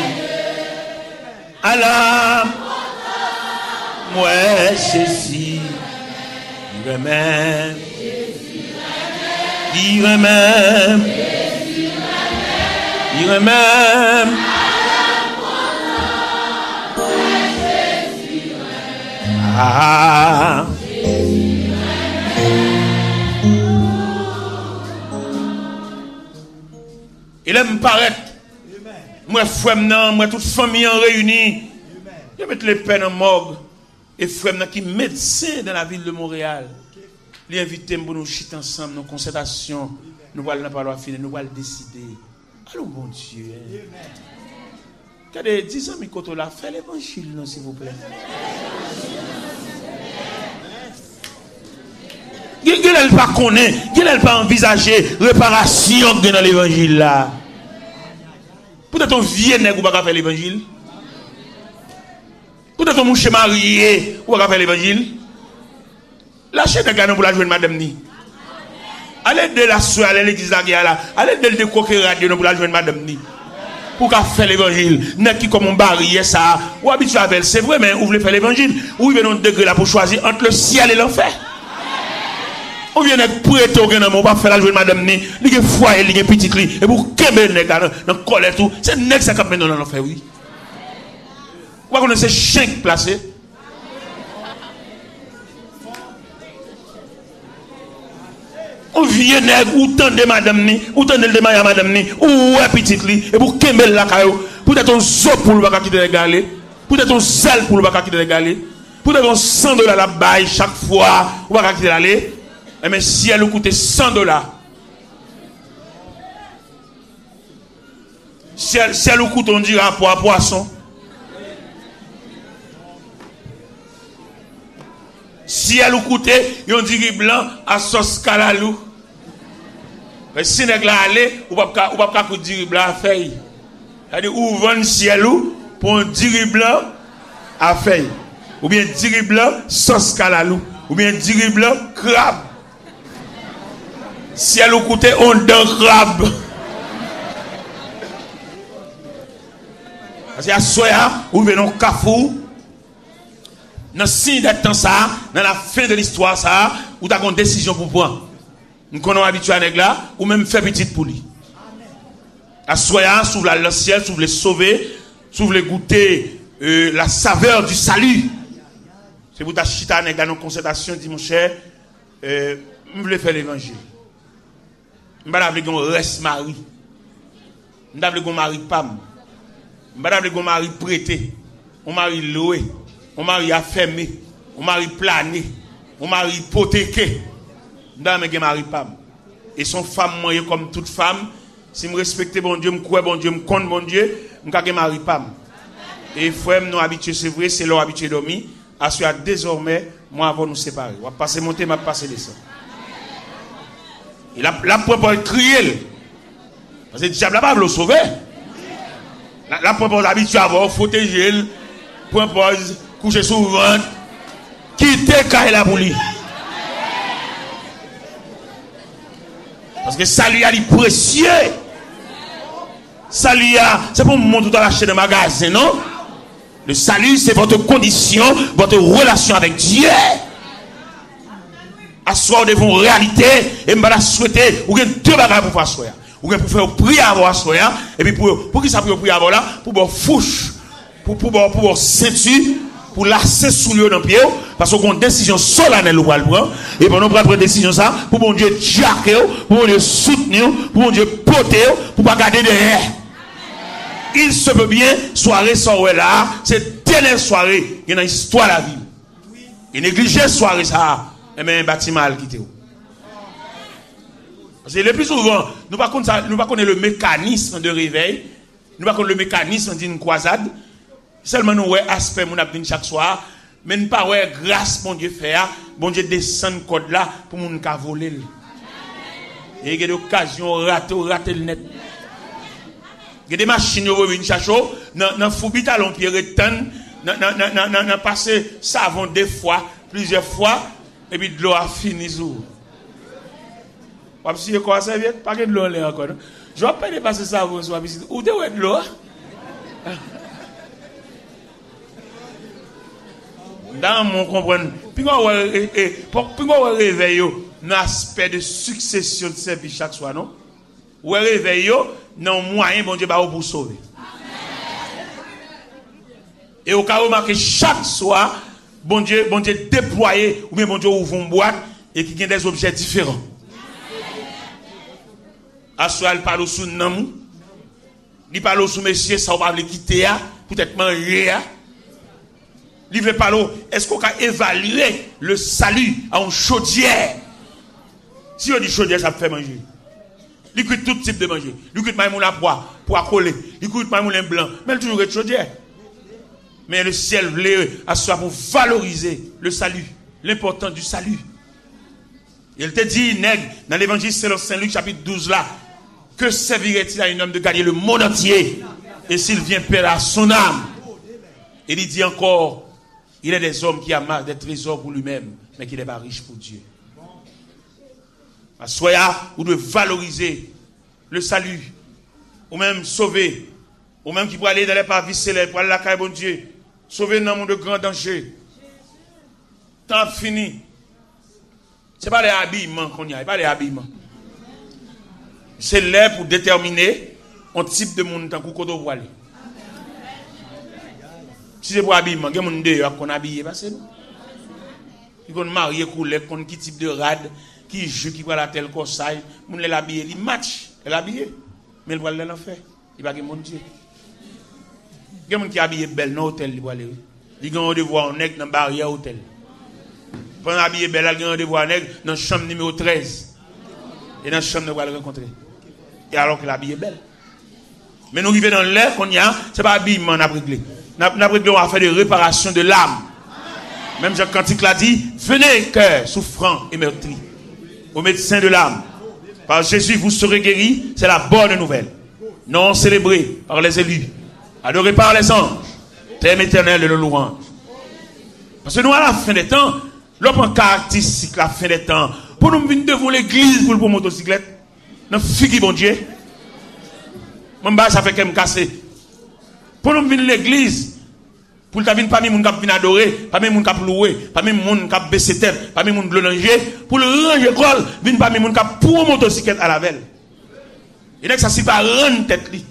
Alors, moi Jésus, il même, il même, il même. Ah. Il aime paraître. Moi, frère, moi, toute famille en réunie. Je mets les peines en morgue. Et frère, qui médecin dans la ville de Montréal. Il invite pour nous chiter ensemble, nos concertations. Nous allons pas finir, nous allons décider. Allons, bon Dieu. Regardez, 10 ans, Mikoto l'a fait l'évangile, s'il vous plaît. Qu'elle pas connaît, qu'elle pas envisager réparation dans l'évangile là. Peut-être un vieux nègre ou pas faire l'évangile. Peut-être un mouche marié ou pas faire l'évangile. Lâchez des gars pour la jouer madame ni. Allez de la soirée à l'église là, allez de le coquer radio pour la jouer madame ni. Pour qu'à faire l'évangile, n'est qui comme on barrière ça, ou habitué avec c'est vrai mais vous voulez faire l'évangile, ou il veut un degré là pour choisir entre le ciel et l'enfer. On vient de prêter au gain, on va faire la journée madame ni, il y a foyer, il y a petit li, et pour kembe nèg dans colère tout, c'est nèg ça cap maintenant dans l'enfer oui. Ou pas connaître chien placé. On vient nèg ou tande madame ni, ou tande le maya madame ni, ou ouais petit li, et pour kembe la caillou, peut-être on zo pour le pas quitter les galets, peut-être on sel pour le pas quitter les galets, peut-être on $100 la baille chaque fois, ou pas quitter l'aller. Mais si elle coûte $100, si elle coûte, on dira pour un poisson. Si elle coûte, on dirait blanc à sauce calalou. Mais si elle allé, ou pas dire blanc à feuille. C'est-à-dire, ou vendre ciel pour un diri blanc à feuille. Ou bien diri blanc sauce calalou. Ou bien diri blanc crabe. Si elle coûte, on donne crabe. Parce qu'à soya, ou venons cafou. Dans le signe d'être ça, dans la fin de l'histoire, ça, ou tu as une décision pour prendre. Nous sommes habitués à là, ou même faire petite pour lui. À soya, si vous voulez le ciel, si vous voulez sauver, si vous voulez goûter la saveur du salut. C'est pour ta chita dans nos concertations, dit mon cher, je voulais faire l'évangile. Je ne veux pas reste mari. Je ne veux pas mari pam. Je ne veux pas mari prêté. On mari loué. On mari affermé. On mari plané. On mari hypothéqué. Je ne veux pas mari pam. Et son femme, moi, comme toute femme, si je respecte bon Dieu, je crois bon Dieu, je compte bon Dieu, je ne veux pas mari pam. Et frère, nous habitués, c'est vrai, c'est leur habitué dormir. À désormais, moi, avant nous séparer. On va passer monter, on va passer descendre. Et la propre crier. Parce que le diable n'a pas le sauver. La propre habitude à avoir, protéger, propose, coucher sur le ventre, quitter quand la bouli. Parce que ça lui a dit précieux. Ça lui a, c'est pour mon tout à l'acheter dans le magasin, non? Le salut, c'est votre condition, votre relation avec Dieu. Asseoir devant réalité et me la souhaiter ou bien deux bagages pour faire soya ou bien pour faire prière avant soya et puis pour qui ça pour prière avant là pour bon fouche pour ceinture pour lasser sous le dans pied parce qu'on a une décision solennelle ou pas le prendre et pour nous prendre décision ça pour bon Dieu jacker pour bon Dieu soutenir pour bon Dieu porter pour pas garder derrière. Il se peut bien soirée soirée là c'est dernière soirée dans l'histoire de la vie et négliger soirée ça. Mais un bâtiment à quitter. Parce que le plus souvent, nous ne connaissons pas le mécanisme de réveil, nous ne connaissons pas le mécanisme d'une croisade. Seulement nous voyons aspect mon abdin chaque soir, mais nous ne pas grâce mon Dieu faire, bon Dieu descend code là pour mon cas voler. Et il y a des occasions rater le net. Il y a des machines qui viennent chercher, dans Foubit à l'Empire retan, dans passé savon des fois, plusieurs fois. Et puis de l'eau a fini sous. Si vous avez serviette, pas de l'eau là encore. Je ne vais pas dépasser ça avant soit visite. Où de l'eau? Dans mon comprendre. Puis on réveille un aspect de succession de service chaque soir, non? Ou réveille non moyen bon Dieu pour sauver. Et au cas où marqué chaque soir bon Dieu déployé ou bien bon Dieu ouvre une boîte et qui a des objets différents. Assoir il parle sous namou, il parle sous monsieur ça va le quitter peut-être manger. Il veut parler est-ce qu'on peut évaluer le salut à une chaudière? Si on dit chaudière ça fait manger. Il cuit tout type de manger. Il cuit maïmoun à boire pour accoler, il cuit maïmoun blanc, mais il toujours être chaudière. Mais le ciel voulait asseoir pour valoriser le salut, l'importance du salut. Il te dit, nègre, dans l'évangile selon Saint-Luc, chapitre 12, là, que servirait-il à un homme de gagner le monde entier et s'il vient perdre son âme? Et il dit encore, il est des hommes qui amassent des trésors pour lui-même, mais qui n'est pas riche pour Dieu. Assoya, vous devez valoriser le salut, ou même sauver, ou même qui pourrait aller dans les parvis célèbres, pour aller à la caille bon Dieu. Sauver dans le monde de grand danger. Tant fini. C'est pas les habillements qu'on y a, pas les habillements. C'est là pour déterminer un type de monde tant qu'on doit aller. Si c'est pour habillement, il y a des gens dehors qu'on habille, pas c'est nous. Qui qu'on marié couleur, qu'on qui type de rade, qui joue, qui voit la telle corsaille, moun les habiller, il match, elle habillé, mais il voit l'enfer. Il va que mon Dieu. Il y a des gens qui habillent belle dans l'hôtel, il va aller. Il y a des voir un nègre dans la barrière hôtel. Pendant habillé belle, il y a des voir un nègre dans la chambre numéro 13. Et dans la chambre, nous allons le rencontrer. Et alors qu'il habillé belle. Mais nous vivons dans l'air qu'on y a, ce n'est pas habillement qu'on a réglé. On a réglé, on a fait des réparations de l'âme. Même Jacques Cantique l'a dit, venez cœur souffrant et meurtri, au médecin de l'âme. Par Jésus, vous serez guéris, c'est la bonne nouvelle. Non célébrée par les élus, adorée par les anges, thème éternel de la louange. Parce que nous, à la fin des temps, l'homme caractéristique, la fin des temps, pour nous venir devant l'église pour le motocyclette, nous figu bon Dieu. Mon bas, ça fait qu'elle me casse. Pour nous venir l'église, pour ta vie, pas même moun k'ap vinn adorer, pas même moun k'ap louer, pas même moun k'ap baisser tête, pas même moun blolanger, pour le ranger école, vinn pas même moun k'ap pour motocyclette à la veille. Et donc ça c'est pas rendre tête li.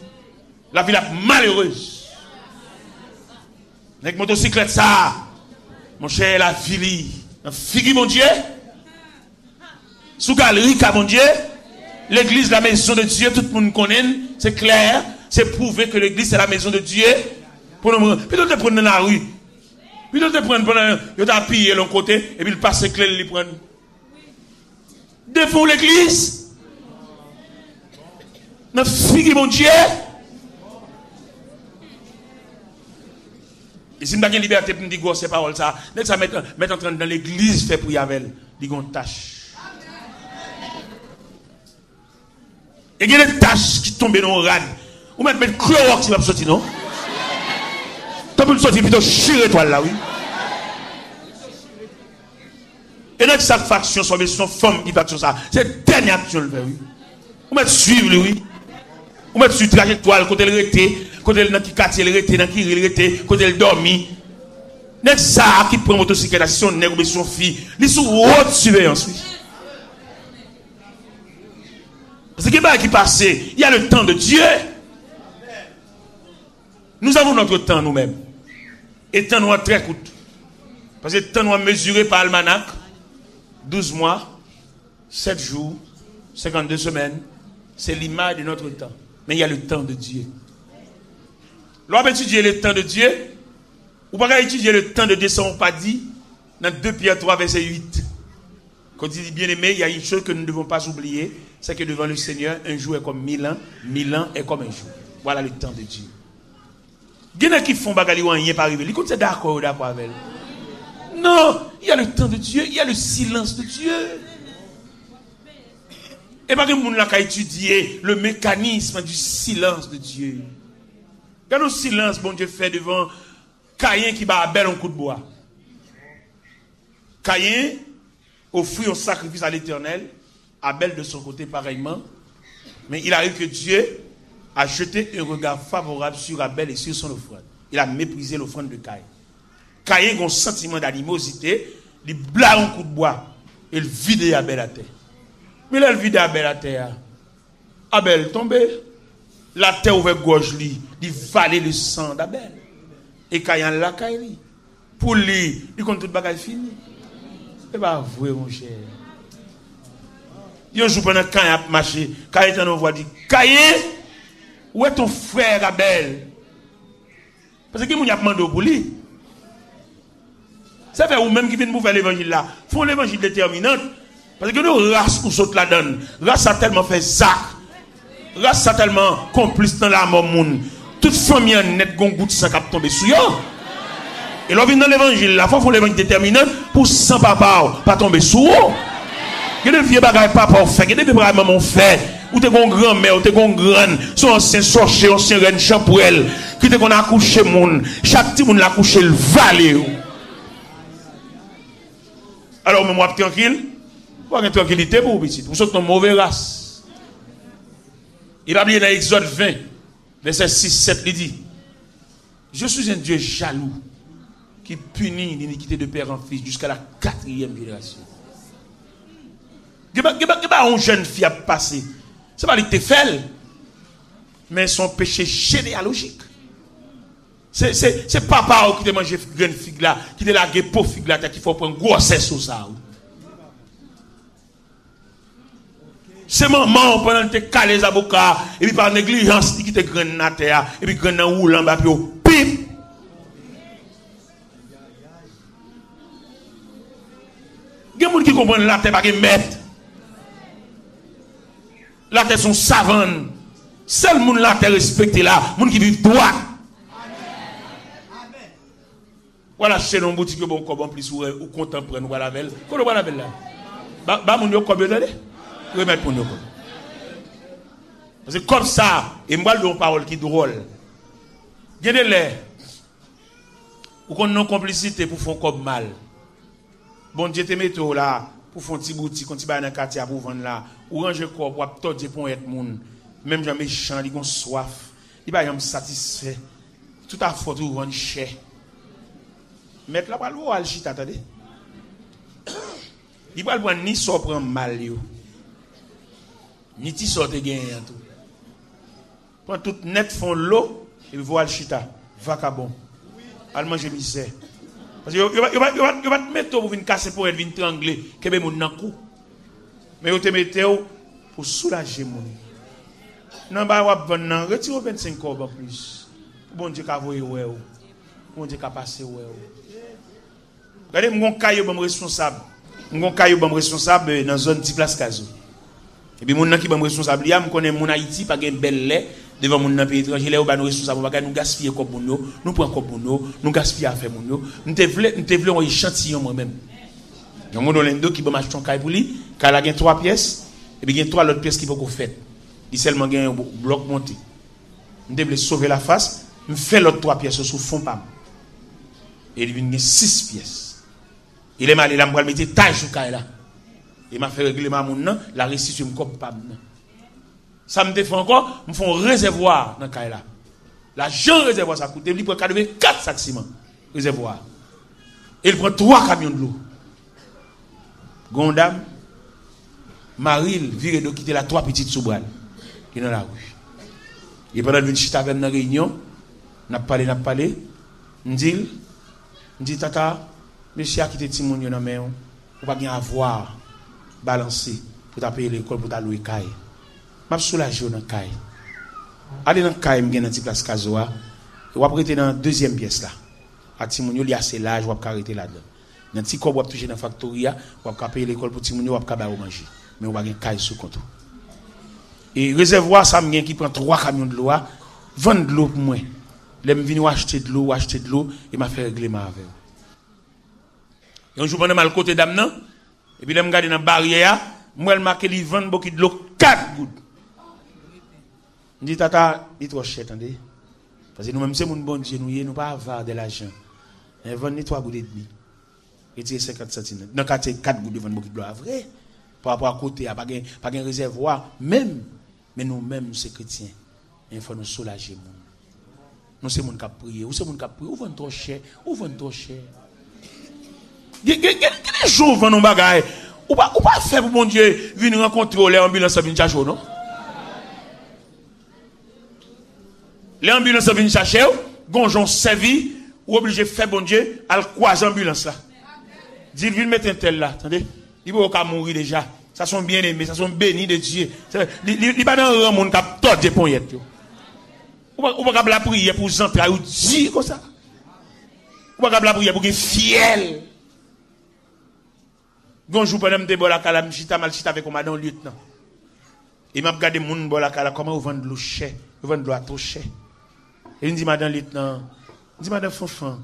La vie la malheureuse. Avec motocyclette ça, mon cher la vie, figu mon Dieu. Sous galerie ka mon Dieu, l'église la maison de Dieu, tout le monde connaît, c'est clair, c'est prouvé que l'église c'est la maison de Dieu. Pour nous, puis de prendre dans la rue. Puis de prendre pendant, il t'a pillé l'un côté, et puis il passe clé, il prend. Devant l'église. Notre fille, mon Dieu. Et si nous avons une liberté pour nous dire ces paroles, ça, dès que ça met en train dans l'église, fait pour y avoir, il y a une tâche. Et il y a des tâches qui tombent dans le rad. Ou mettre le chlorox qui va sortir, non? Tu peux sortir plutôt chier toi là, oui. Et notre satisfaction, son femme qui fait ça, c'est dernière action, oui. Ou mettre suivre, oui. Ou mettre sur trajectoire, côté le rété, côté le qui quartier le rété, dans qui le rété, côté le dormi. N'est-ce ça qui prend motocyclette, si son nègre ou son fille, il est sous haute surveillance, oui. Parce que qui passe, il y a le temps de Dieu. Nous avons notre temps nous-mêmes. Et temps nous très court. Parce que temps nous mesuré par almanach, 12 mois, 7 jours, 52 semaines, c'est l'image de notre temps. Mais il y a le temps de Dieu. Lorsqu'on étudie le temps de Dieu, ou pas étudier le temps de Dieu, on pas dit, dans 2 Pierre 3, verset 8. Quand il dit bien aimé, il y a une chose que nous ne devons pas oublier, c'est que devant le Seigneur, un jour est comme 1000 ans est comme un jour. Voilà le temps de Dieu. Il y en a qui font bagali ou rien pas arriver. Ils sont d'accord avec elle. Non, il y a le temps de Dieu, il y a le silence de Dieu. Et pas que les gens qui ont étudié le mécanisme du silence de Dieu. Quand le silence, bon Dieu fait devant Caïn qui bat Abel un coup de bois. Caïn offrit un sacrifice à l'Éternel, Abel de son côté pareillement. Mais il arrive que Dieu a jeté un regard favorable sur Abel et sur son offrande. Il a méprisé l'offrande de Caïn. Caïn a un sentiment d'animosité, il blâme un coup de bois et il vide Abel à terre. Mais il vide Abel à terre. Abel tombé, la terre ouverte gorge lui, il valait le sang d'Abel. Et Caïn l'a Caïn. Pour lui, il compte tout le bagage fini. Et bien, avouez mon cher. Il y a un jour pendant Caïn a marché, Caïn est en voix dit, Caïn, où est ton frère Abel? Parce que qui a demandé pour lui? C'est fait ou même qui vient pour faire l'évangile là. Font l'évangile déterminant. Parce que nous, race ou saute la donne. Race a tellement fait Zach. Race a tellement complice dans la mort monde. Toute famille en net gon goutte sang cap tomber sous yo. Et là vient dans l'évangile là, faut l'évangile déterminant pour sans papa pas tomber sous yo. Que des vieux bagages papa fait, que des vieux bagages maman fait. Ou t'es gon grand-mère, ou t'es gon grande, son ancien sorcier, ancien reine champouelle, qui t'es qu'on a accouché moun, chaque petit moun l'a accouché le valet. Alors, moi, tranquille, vous avez une tranquillité pour vous, petit. Vous êtes une mauvaise race. Il a dit dans Exode 20, verset 6-7, il dit, je suis un Dieu jaloux, qui punit l'iniquité de père en fils jusqu'à la 4e génération. Il y a une jeune fille à passer. Ce n'est pas qu'il te fait, mais son péché généalogique. C'est papa qui te mange une figue là, qui te lage pauvre figue là, qui faut prendre grossesse sur ça. C'est maman pendant que tu calé les avocats, et puis par négligence, qui te graine dans la terre, et puis graine dans roulant, puis pim! Il y a des gens qui comprennent la terre, pas qui mettent. La terre sont savantes. Seul monde la terre respecté là, monde qui vit droit. Voilà, chez nos boutiques, bon, comme plus ou contemporain, voilà la belle. Quoi, voilà la belle là? Bah, mon yo, combien d'années? Remettre pour nous. Parce que comme ça, et moi, j'ai une parole qui est drôle. Il y a des lèvres. Ou qu'on a une complicité pour faire comme mal. Bon Dieu te mette là, pour faire une petite boutique, quand tu vas dans le quartier pour vendre là, ou ranger corps pour tordre pour être moun. Même gens méchants, ils ont soif. Ils sont satisfaits. Tout à fait, ils vendent cher. Mettre là, pas le voir, attendez. Ils ne vont ni so prendre mal, ni ti sorte gagner tout. Quand tout net font l'eau, ils voient le chita, vacabon. Al manger misère. Parce que il va te mettre pour venir casser pour être venir trangler, que ben mon nan cou. Mais vous te mettez pour soulager mon. Non ba wa bon nan, retire 25 corps en plus. Bon Dieu qu'a voyer ouais. Bon Dieu qu'a passer ouais. Regardez mon caillou bon responsable. Mon caillou bon responsable dans zone ti place Caso. Et puis mon nan qui bon responsable, il me connaît mon Haïti pas gain belle lait devant mon nan pays étranger, là ou ba nous responsable, pas nous gaspiller comme nous, nous prend comme nous gaspiller affaire nous. Nous te vle un échantillon moi même. Donc mon Lendo qui bon acheter un caillou pour lui, car la gain 3 pièces et puis gain 3 autres pièces qui faut qu'on fait. Il seulement gain un bloc monté. Nous devons sauver la face, me fait l'autre 3 pièces sous fond pam. Et il vient 6 pièces. Il est mal, il a me mettre taille sur caille là. Il m'a fait régler ma moun, la restitution me comme pas. Ça me défend encore, me font réservoir dans caille là. L'argent réservoir ça coûte, il prend 4 sacs ciment réservoir. Il prend 3 camions de l'eau. Gondam Maril vire de quitter la 3 petites soubral qui dans la rue. Et pendant une chita avec une réunion, n'a parlé, dit tata, monsieur a quitté Timonio dans main, ou pas bien avoir balancé pour ta payer l'école pour ta louer caille. M'a soulagé dans caille. Allez dans caille, me dans petite place Casoa, ou après dans la deuxième pièce là. À Timonio, il y a assez large, ou pas arrêter là-dedans. Dans petit corps ou toucher dans factoria, ou pas payer l'école pour Timonio, ou pas manger. Mais on va gagner caille sous compte. Et réservoir ça me qui prend 3 camions de l'eau, vendre de l'eau pour moi. Là me venir acheter de l'eau et m'a fait régler ma avec. Et un jour pendant mal côté dame nan, et puis là me regarder dans barrière, moi elle marqué li vendre beaucoup de l'eau 4 gouttes. Me dit tata, il trop cher attendez. Parce que nous même c'est mon bon Dieu nous pas avoir de l'argent. Et vendre ni 3 gouttes et demi. Et tirer 50 centimes. Dans 4 gouttes de vendre beaucoup de l'eau vrai. Par rapport à côté, pas de réservoir, même, mais nous-mêmes, c'est chrétiens. Il faut nous soulager. Nous, c'est mon qui prier. Ou c'est mon qui prier. Ou vend trop cher. Ou vend trop cher. Quel jour vend nos bagailles? Ou pas faire pour mon Dieu venir rencontrer l'ambulance à venir chercher, non? L'ambulance à venir chercher, gonjon servi, ou obligé de faire bon Dieu, à croiser l'ambulance là. Dis, viens mettre un tel là, attendez. Il va pas mourir déjà. Ça sont bien aimés, ça sont bénis de Dieu. Il va dans un monde qui a tout des poignettes. Ou pas la prière pour entrer ou dire comme ça. Ou pas la prière pour qu'il fiel. Gonjou pendant me bola kala m'chita mal chita avec madame lieutenant. Il m'a regardé moun bola kala comment vous vendez l'eau cher, vous vendez l'eau trop cher. Et il me dit madame lieutenant, il dit madame Fonfan,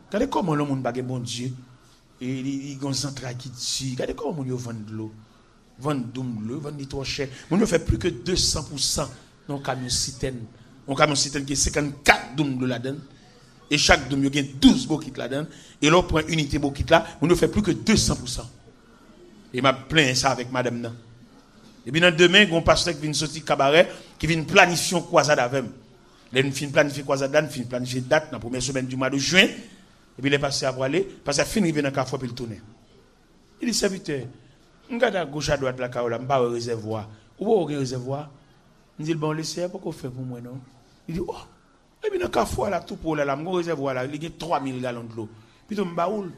regardez comment le monde bague bon Dieu. Et il y a un centre qui tue. Regardez comment on vend de l'eau. Vend de l'eau, vend de trop cher. On fait plus que 200% dans le camion citerne. Un camion citerne qui est 54 doum de là-dedans. Et chaque doum, il y a 12 bokits là-dedans. Et l'on prend unité bokit là, on ne fait plus que 200%. Et m'a plaint ça avec madame nan. Et puis dans demain, il y a un pasteur qui vient sortir cabaret, qui vient planifier une croisade avec moi. Là, nous finissons planifier croisade, nous finissons planifier date dans la première semaine du mois de juin. Et puis il est passé à aller, parce qu'il a fini dans le café puis il tourne. Il dit serviteur, regarde à gauche à droite la caola, je pas un réservoir. Ou pas un réservoir? Je dis bon, laissez pas qu'on fait pour moi non. Il dit oh, et puis dans Carrefour là tout pour là, mon réservoir là, il y a 3000 gallons de l'eau. Puis je me baoule.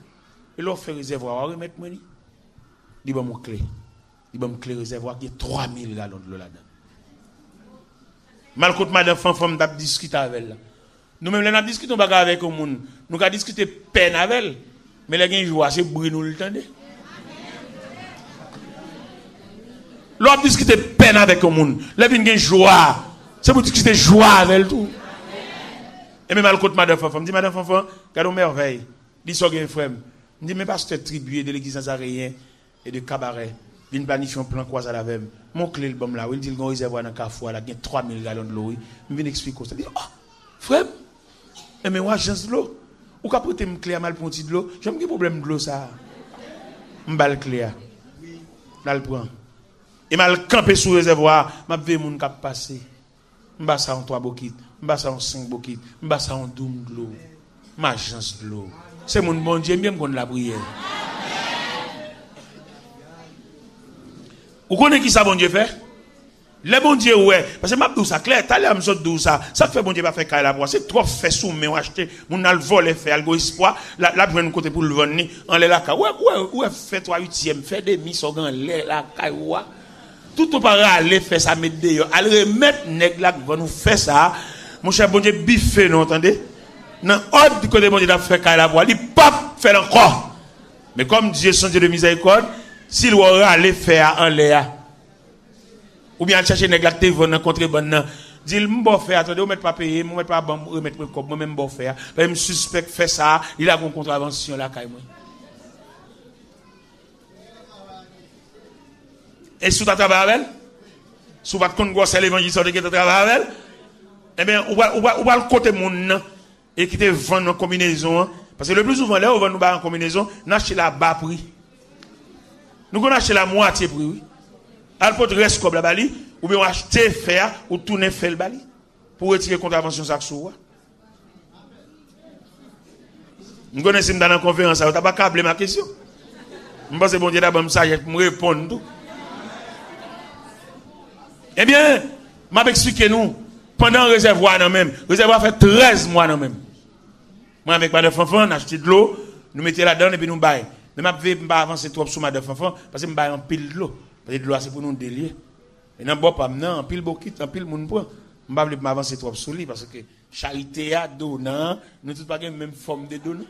Et là fait réservoir, remettre moi ni. Il dit mon clé. Il dit mon clé réservoir qui est 3000 gallons de l'eau là-dedans. Mal contre madame femme d'ap discuter avec elle. Nous même là discuter on bagarre avec au monde. Nous ca discuter peine avec elle. Mais les gens joie c'est bruit nous le tendez. L'on discuter peine avec au monde. Les vinn gen joie. C'est pour discuter joie avec elle tout. Et même mal contre madame femme dit madame femme, regarde merveille. Dis so gen frère. Me dit mais pasteur tribué de l'église Nazarien et de cabaret. Vinn planifier un plan croisade avec mon clé le bam là, il dit le réservoir dans Carrefour là, il y a 3000 gallons de l'eau. Me vinn expliquer ça. Dit ah, frère, mais moi agence de l'eau. Ou ka prêter me clé à mal pour de l'eau. J'aime que problème de l'eau ça. M'bal clé. Là le prend. Et mal camper sous réservoir, m'a vu moun k'ap passer. M'ba ça en 3 bokit, m'ba ça en 5 bokit, m'ba ça en 12 de l'eau. Ma agence de l'eau. C'est mon bon Dieu bien qu'on la prière. Vous connaissez qui ça bon Dieu fait? Le bon Dieu ouais, parce que m'a dit ça clair, t'as l'air me dit ça. Ça fait bon Dieu pas faire caille la voix, c'est trop fait sous mais on acheter, mon a le voler fait algo espoir, la prendre côté pour le vendre en l'air la caille. Ouais fait 3/8e, fait des mises en l'air la caille wa. Tout au para aller faire ça mettre dehors, aller remettre nèg là va nous faire ça. Mon cher bon Dieu biffé non entendez? Non, autre côté bon Dieu a fait caille la voix, il pas faire encore. Mais comme Dieu son Dieu de miséricorde, s'il aura aller faire en l'air ou bien chercher nèg la te vendre contrebande dit m'bo faire attendez on met pas payer on met pas bon remettre comme moi même bon faire même suspect fait ça il a une contravention là caille moi et sous ta travail avec sous pas compte gros c'est l'évangile sorte que tu travail avec eh bien on va le côté monde et qui te vendre en combinaison parce que le plus souvent là on va nous ba en combinaison n'acheter la bas prix nous qu'on acheter la moitié prix oui. Al pot reste comme la bali ou bien acheter fer ou tourner faire le bali pour retirer contravention ça sous. Nous connaissons dans la conférence ça, tu pas câblé ma question. Je pense que bon Dieu d'abord ça me répondre tout. Eh bien, m'a expliqué nous pendant réservoir non même, réservoir fait 13 mois non même. Moi avec madame Fanfan, on a acheté de l'eau, nous mettons là-dedans et puis nous bail. Mais m'a pas avancer trop sur madame Fanfan parce que me bail en pile de l'eau. Parce que de l'eau c'est pour nous délier. Et non bon pas non, en pile bokit, en pile moun prend. M'pa vle m'avancer trop sur lui parce que charité a donnant, nous tout pas même forme de donner.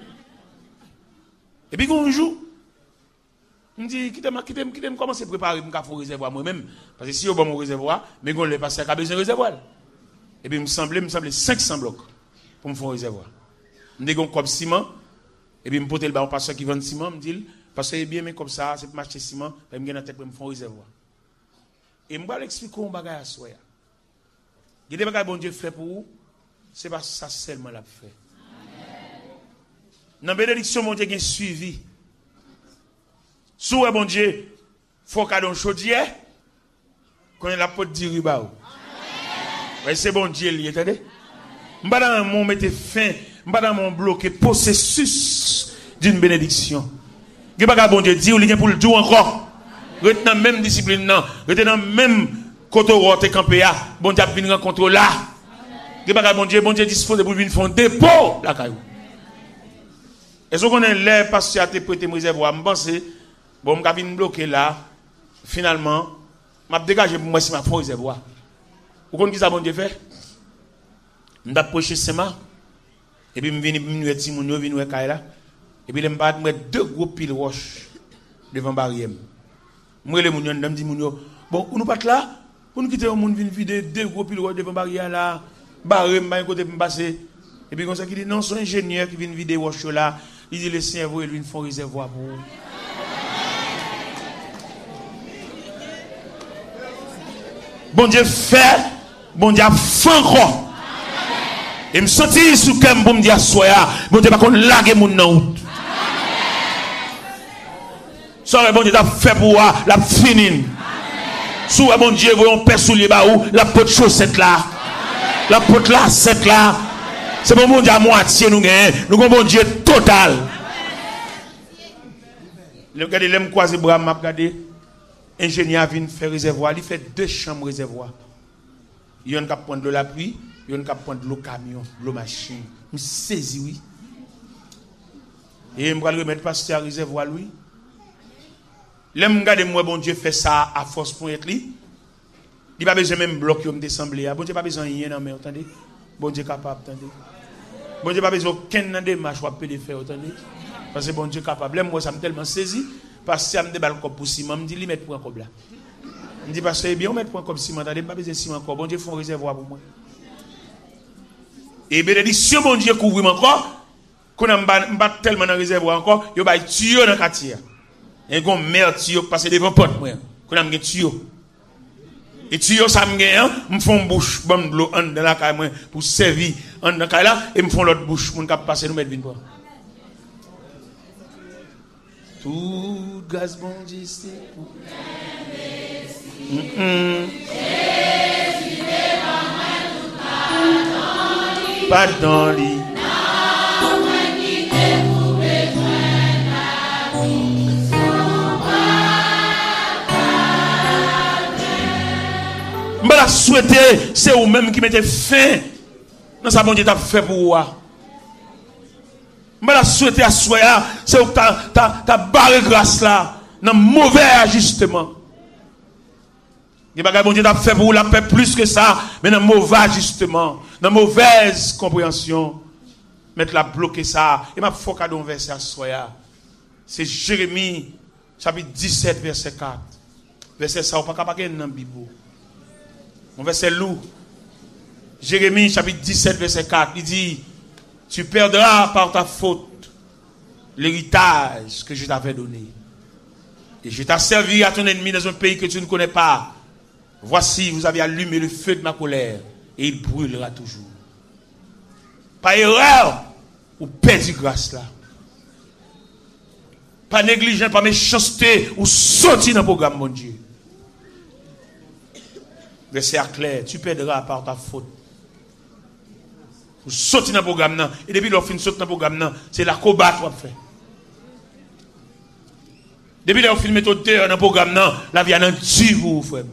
Et puis un jour me dit quitte commencer préparer m'ka faut réservoir moi-même parce que si au bon mon réservoir, mais on le passer à besoin réservoir. Et puis me semblait 500 blocs pour me faire réservoir. Me dit comme ciment et puis me porter le ballon passeur qui vend ciment me dit parce que bien mais comme ça c'est pour m'acheter ciment et me gagner tête pour me faire réservoir. Et me va l'expliquer un bagage à soi. Il y a des bagages bon Dieu fait pour vous, c'est pas ça seulement l'a fait. Dans bénédiction mon Dieu qui suivi. Sous bon Dieu, faut qu'à don chaudière qu'on la pote di riba. Ouais, c'est bon Dieu lié, entendez? M'pa dans mon mettre fin, m'pa dans mon bloquer processus d'une bénédiction. Qui pas bon Dieu dit ou li pour le dire encore. Rete dans même discipline non, rete dans même côté campé a, bon Dieu vinn rencontrer là. Qui pas bon Dieu dispose pour venir faire dépôt la caillou. Est-ce qu'on est là parce que a te prêté réservoir, me penser bon m'a vinn bloquer là. Finalement, m'a dégagé pour moi si m'a fait réservoir. Vous connaissez qui ça bon Dieu fait? M'da procher sema et puis m'vinn ti moun yo vinn wè kay là. Et puis, je me battre deux gros piles roches devant la barrière. Moi, les mounions, je me dis, bon, nous pas là, pour nous quitter le monde, vider deux gros piles roches devant la barrière là, barrière, je côté me passer. Et puis, comme ça, qui dit, non, c'est un ingénieur qui vient vider roches là, il dit, les cerveaux, ils viennent faire un réservoir pour vous. Bon Dieu fait, bon Dieu fait encore. Et me sentir sous comme pour me dire, soya, bon Dieu, pas qu'on lague mon nom. Ça, bon Dieu, t'a fait pour moi, la fini. Sous bon Dieu, voyons père soulier baou, la pote chaussette là. La pote là, cette là. C'est bon Dieu à moitié, nous gagnons. Nous avons bon Dieu total. Le gars, il aime croiser bras, m'a regardé. ingénieur vient faire réservoir, il fait 2 chambres réservoir. Il y a un qui prend de la pluie, il y a un qui prend de l'eau camion, l'eau machine. Je saisis, oui. Et je vais remettre pasteur à réservoir, lui. Là, je regarde moi, bon Dieu fait ça à force pour être lui. Il n'a pas besoin même bloquer me d'assemblée. Bon Dieu n'a pas besoin de rien, non, mais attendez. Bon Dieu est capable, attendez. Bon Dieu n'a pas besoin d'aucun démarche pour le faire, attendez. Parce que bon Dieu est capable. Là, moi, ça me tellement saisi. Parce que ça me déballe comme pour ciment. Je me dis, il met pour un comme là. Je me dis, parce que c'est bien, on met pour un comme ciment. Attendez, pas besoin de ciment encore. Bon Dieu fait un réservoir pour moi. Et bénédiction, bon Dieu couvre encore. Quand on bat tellement dans le réservoir encore, il y a un tuyau dans le quartier. Il y a un merde tuyau qui passe devant la porte. Quand on a un tuyau. Et tuyau, ça me gagne, me font bouche, bon de l'eau dans la caille pour servir dans la caille là, et me font l'autre bouche pour nous passer, nous mettre vite pour. Tout gaz bon Dieu, c'est pour. Pardon, lui. Je la souhaiter, c'est vous-même qui mettez fin dans sa bon Dieu t'a fait pour vous. Je la souhaiter à soi, c'est vous qui t'as barré grâce là, dans mauvais ajustement. Il y a bon Dieu t'a fait pour vous, la fait plus que ça, mais dans mauvais ajustement, dans mauvaise compréhension. Mettre la bloquer ça. Et ma faut cadeau verset à soi. C'est Jérémie, chapitre 17, verset 4. Verset ça, on ne peut pas dans la Bible. Mon verset lourd. Jérémie chapitre 17 verset 4, il dit, tu perdras par ta faute l'héritage que je t'avais donné. Et je t'ai servi à ton ennemi dans un pays que tu ne connais pas. Voici, vous avez allumé le feu de ma colère et il brûlera toujours. Par erreur, ou perdu grâce là. Pas négligent, pas méchanceté, ou sorti dans le programme, mon Dieu. Verset clair, tu perdras par ta faute. Vous sautez dans le programme, et depuis que vous finissez dans le programme, c'est la combat que vous faites. Depuis que vous finissez dans le programme, la vie en entier vous frère.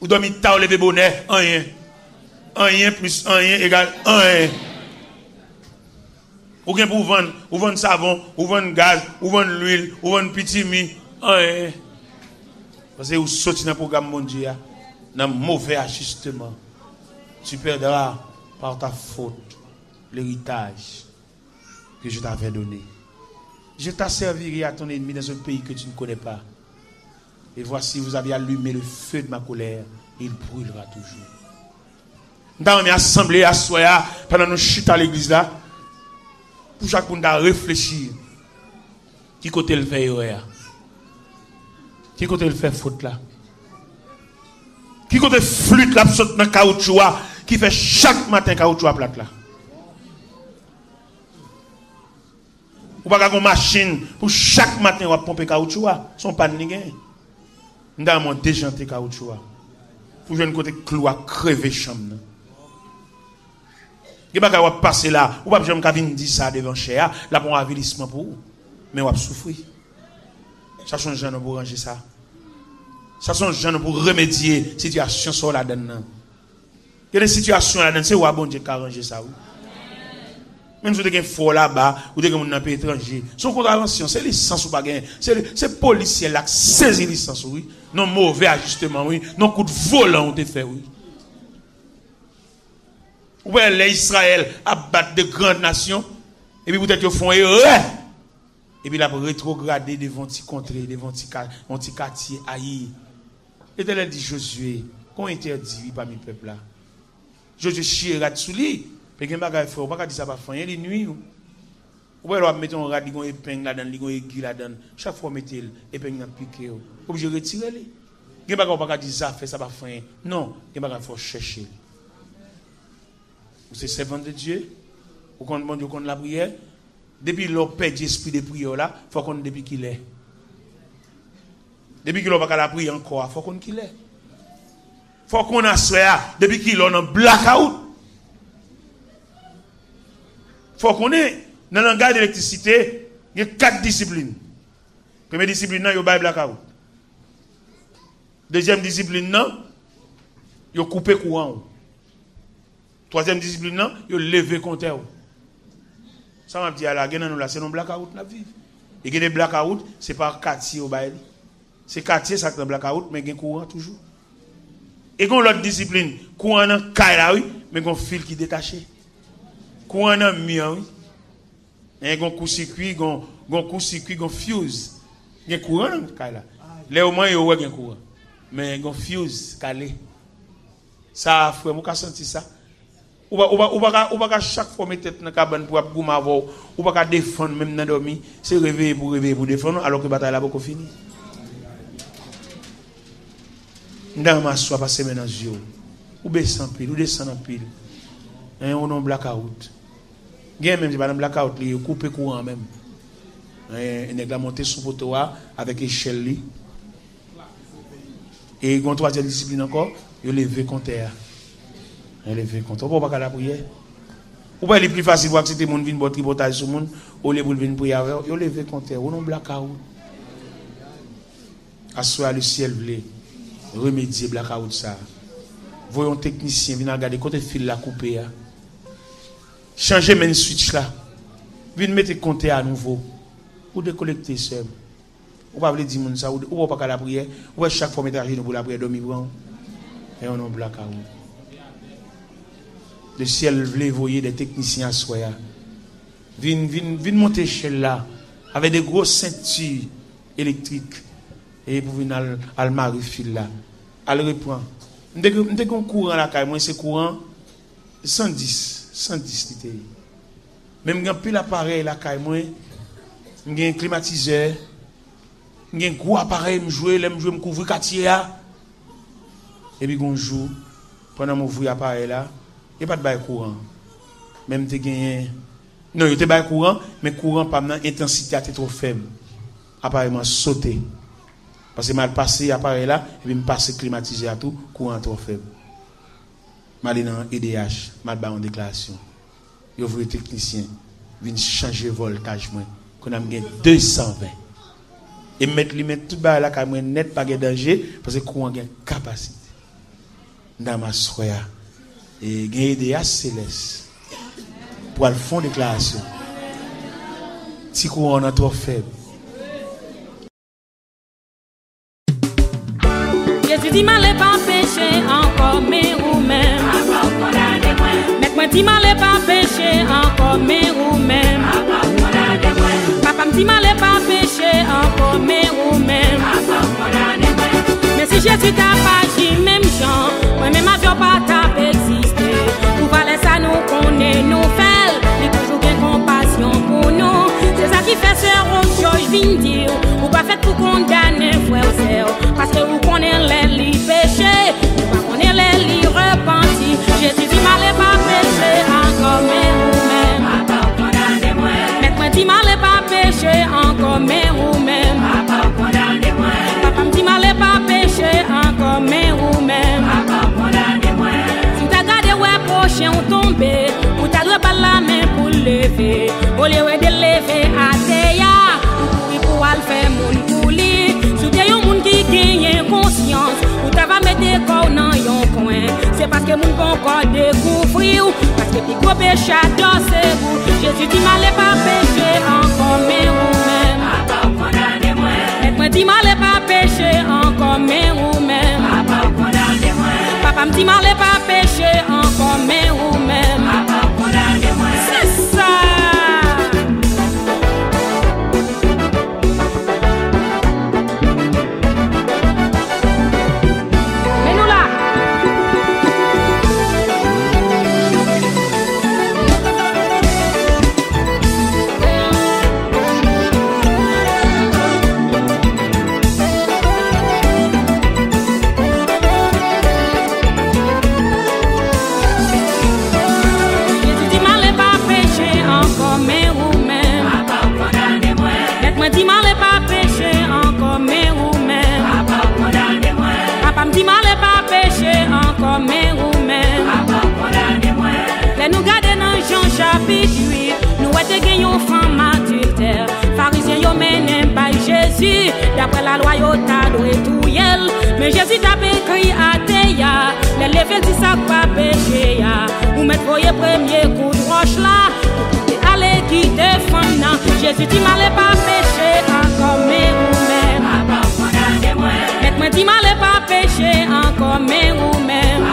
Vous dormez tard, lever bonnet, rien. Rien plus rien égale rien. Ou bien pour vendre savon, ou vendre gaz, ou vendre l'huile, ou vendre petit mi, rien. Parce que vous sortez dans le programme mondial, dans un mauvais ajustement, tu perdras par ta faute l'héritage que je t'avais donné. Je t'asservirai à ton ennemi dans un pays que tu ne connais pas. Et voici, vous avez allumé le feu de ma colère, et il brûlera toujours. Dans une assemblée à soi, pendant nos chutes à l'église là, pour chaque monde à réfléchir, qui côté le fait erreur? Qui côté le fait faute là? Qui côté flûte là, saute dans le caoutchouc, qui fait chaque matin caoutchouc à plate là? Ou pas une machine pour chaque matin on va pomper caoutchouc, son pas de gain. Dans mon déjanté caoutchouc. Pour jouer un côté clou à crever chambre. Il va pas passer là, ou pas jamais venir dire ça devant cher, là pour un avilissement pour vous. Mais on va souffrir. Ça change gens pour ranger ça. Ça change gens pour remédier situation sur la dedans. Il y a des situations là dedans, c'est où bon Dieu qui a arrangé ça. Même si vous avez un faux là-bas, ou vous avez un pays étranger, son contravention, c'est licence ou pas gagner. C'est policier là qui saisit licence, oui. Non mauvais ajustement, oui. Non coup de volant, on te fait, oui. Ouais, les Israël abattent de grandes nations, et puis peut-être qu'ils font erreur. Et puis là, pour rétrograder devant petit contrées, devant petit quartier, aïe. Et elle dit Josué, qu'on interdit parmi le peuple là. Josué chiera sous lui. Mais quelqu'un va faire, on va dire ça va faire, il nuit. Ou bien on va mettre un rat, il y a une épingle là-dedans, il y a une aiguille là-dedans. Chaque fois, on met l'épingle dans le piqué. Obligé de retirer les. Quelqu'un va dire ça, fait ça va faire. Non, quelqu'un va faire chercher. Vous êtes servant de Dieu, vous comptez Dieu contre la prière. Depuis l'on perd l'esprit de prière là, il faut qu'on depuis qu'il est. Depuis qu'il n'a pas la prière encore, il faut qu'on qu'il est. Il faut qu'on assoie depuis qu'il est en blackout. Il faut qu'on ait dans le langage d'électricité, il y a 4 disciplines. Première discipline, non, yo bail blackout. Deuxième discipline, non, yo coupé courant. Troisième discipline, non, yo levé compteur. Ça m'a dit à la gueule, nous là, c'est non blackout la vie. Et que des blackout, c'est pas quartier au bail. C'est quartier ça qui est blackout, mais il y a courant toujours. Et qu'on l'autre discipline, courant dans caille oui, mais qu'on fil qui détaché. Courant dans mur oui. Et qu'on court-circuit, qu'on court-circuit, qu'on fuse. Il y a courant dans caille là. Là au moins il y a courant. Mais qu'on fuse calé. Ça frère, moi senti ça. Ou pas chaque fois mettre tête dans cabane pour gouma avoir, ou pas défendre même dans dormir, c'est réveiller pour défendre alors que bataille là pas fini. Dans ma soie passer maintenant yeux. Ou descend pile, ou descend en pile. Et on a blackout. Gen même c'est pas dans blackout, il couper courant même. Et nèg la monter sous poteau avec échelle li. Et gon troisième discipline encore, il lever compteur. Lever compteur. On pas la prière. Ou pas les plus facile pour accepter monde vinn bon tripotage sur monde, ou les pour venir prier avec, il lever compteur, on a blackout. Assoir le ciel bleu. Remédier blackout ça. Voyons technicien venir regarder côté fil la couper. Changer main switch là. Venir mettre compter à nouveau. Ou décollecter seul. Ou pas dire moun ça ou pas la prière. Ou chaque fois mettre à genoux pour la prière dormir et on a blackout. Le ciel veut voyer des techniciens à soi. Vin monter échelle là avec des grosses ceintures électriques. Et pour venir à le fil là, à le reprendre. Dès qu'on courant la caille, moi c'est courant 110 litres. Même quand pile appareil la caille, moi, j'ai un climatiseur, j'ai un gros appareil, je joue, me couvre quartier. Et puis on joue, pendant que je joue l'appareil là, il n'y a pas de bail courant. Même tu gagné. Non, il y a pas de courant, mais courant pas maintenant, intensité est trop faible. Appareil m'a sauté. Parce que mal passé appareil là et puis me passer climatisé à tout courant trop faible. Mal dans EDH, mal ba en déclaration. Yo voulez technicien vinn changer voltage moi qu'on a gagné 220. Et mettre tout ba là ka moi net pas de danger parce que courant gagne capacité. Dans ma soya et gagne EDH céleste pour le fond déclaration. Si courant est trop faible. Jésus dit mal pas péché encore mais ou même. Mec dit mal pas péché encore mais ou même. Papa me dit mal pas péché encore mais ou même. Mais si Jésus t'a pas dit même Jean, moi même avion pas t'a existé. Pour valer ça nous connaît nous fait, il toujours gain compassion pour nous. C'est ça qui fait ce rôle je viens dire, ou pas fait pour condamner frère ou sœur, parce que vous connaissez les péchés, vous connaissez les repentis. Jésus dit mal pas péché encore mais vous même. Maître dit mal pas péché encore mais vous même. Papa me dit mal pas péché encore mais vous même. Si t'as gardé ouais prochain ou tombé, ou t'as droit pas la main pour lever, au lieu de lever à terre, pour aller faire mon coulis. Si t'es un monde qui gagne conscience, ou t'as va mettre des corps dans un coin, c'est parce que mon bon corps découvrir, parce que plus gros péché dans c'est vous. Jésus dit mal pas péché encore mais vous même. Maître dit mal pas péché encore mais vous même. Papa me dit mal pas péché encore mais vous même. C'est ça. Mais nous là. Dis mal pas péché encore mais ou même. Papa me dit mal pas péché encore mais ou même. Les nous garder dans Jean chapitre 8, nous avons gagné une femme adultère. Pharisien yo mené par Jésus. péché, d'après la loi, yo t'a doué tout yel. Mais Jésus t'a écrit à Théa, les lever dit ça pas péché, ou mettre voyer premier coup de roche là, et aller quitter femme. Jésus dit m'allez pas péché encore, mais vous-même. Moi dis m'allez pas péché encore, mais vous-même.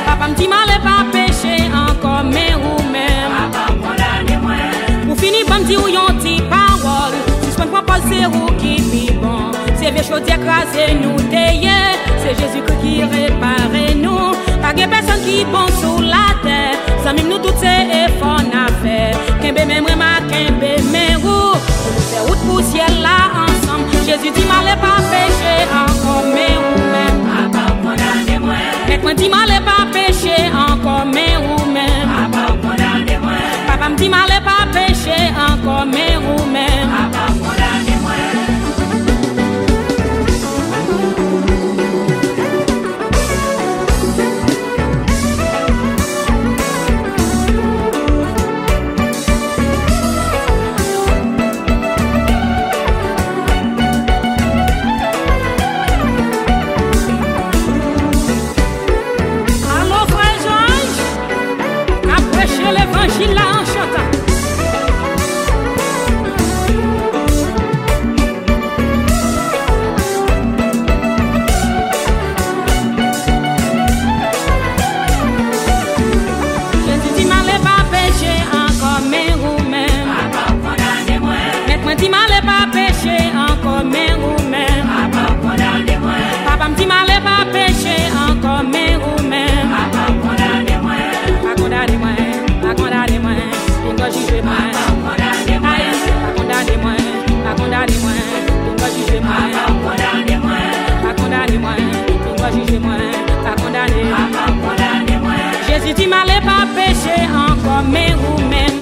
Papa me dit m'allez pas péché encore, mais vous-même. Pour finir, bon dit ou yon ti parole. Si je prends pas c'est vous qui vit bon. C'est vieux choses écraser nous tailler. C'est Jésus qui répare nous. Pas de personne qui bon sur la terre. Ça même nous tous c'est effort à faire. Qu'un même remarque, qu'un même roue. C'est route pour ciel là ensemble. Jésus dit m'allez pas péché encore, mais vous-même. Moi dit m'allez pas péché encore, mais vous-même. Papa me dit m'allez pas péché encore, mais vous-même. L'évangile là en chantant. Jésus dit m'allez pas péché encore, mais vous-même. Moi dit m'allez pas péché encore, mais vous-même. Papa me dit m'allez pas péché encore, mais vous-même. Pas condamner-moi. Condamnez-moi, il va juger moi. Condamnez-moi, condamnez-moi, il va juger moi. Condamnez-moi, il va juger moi. Condamnez-moi. Jésus dit m'allez pas pécher encore, mais vous-même.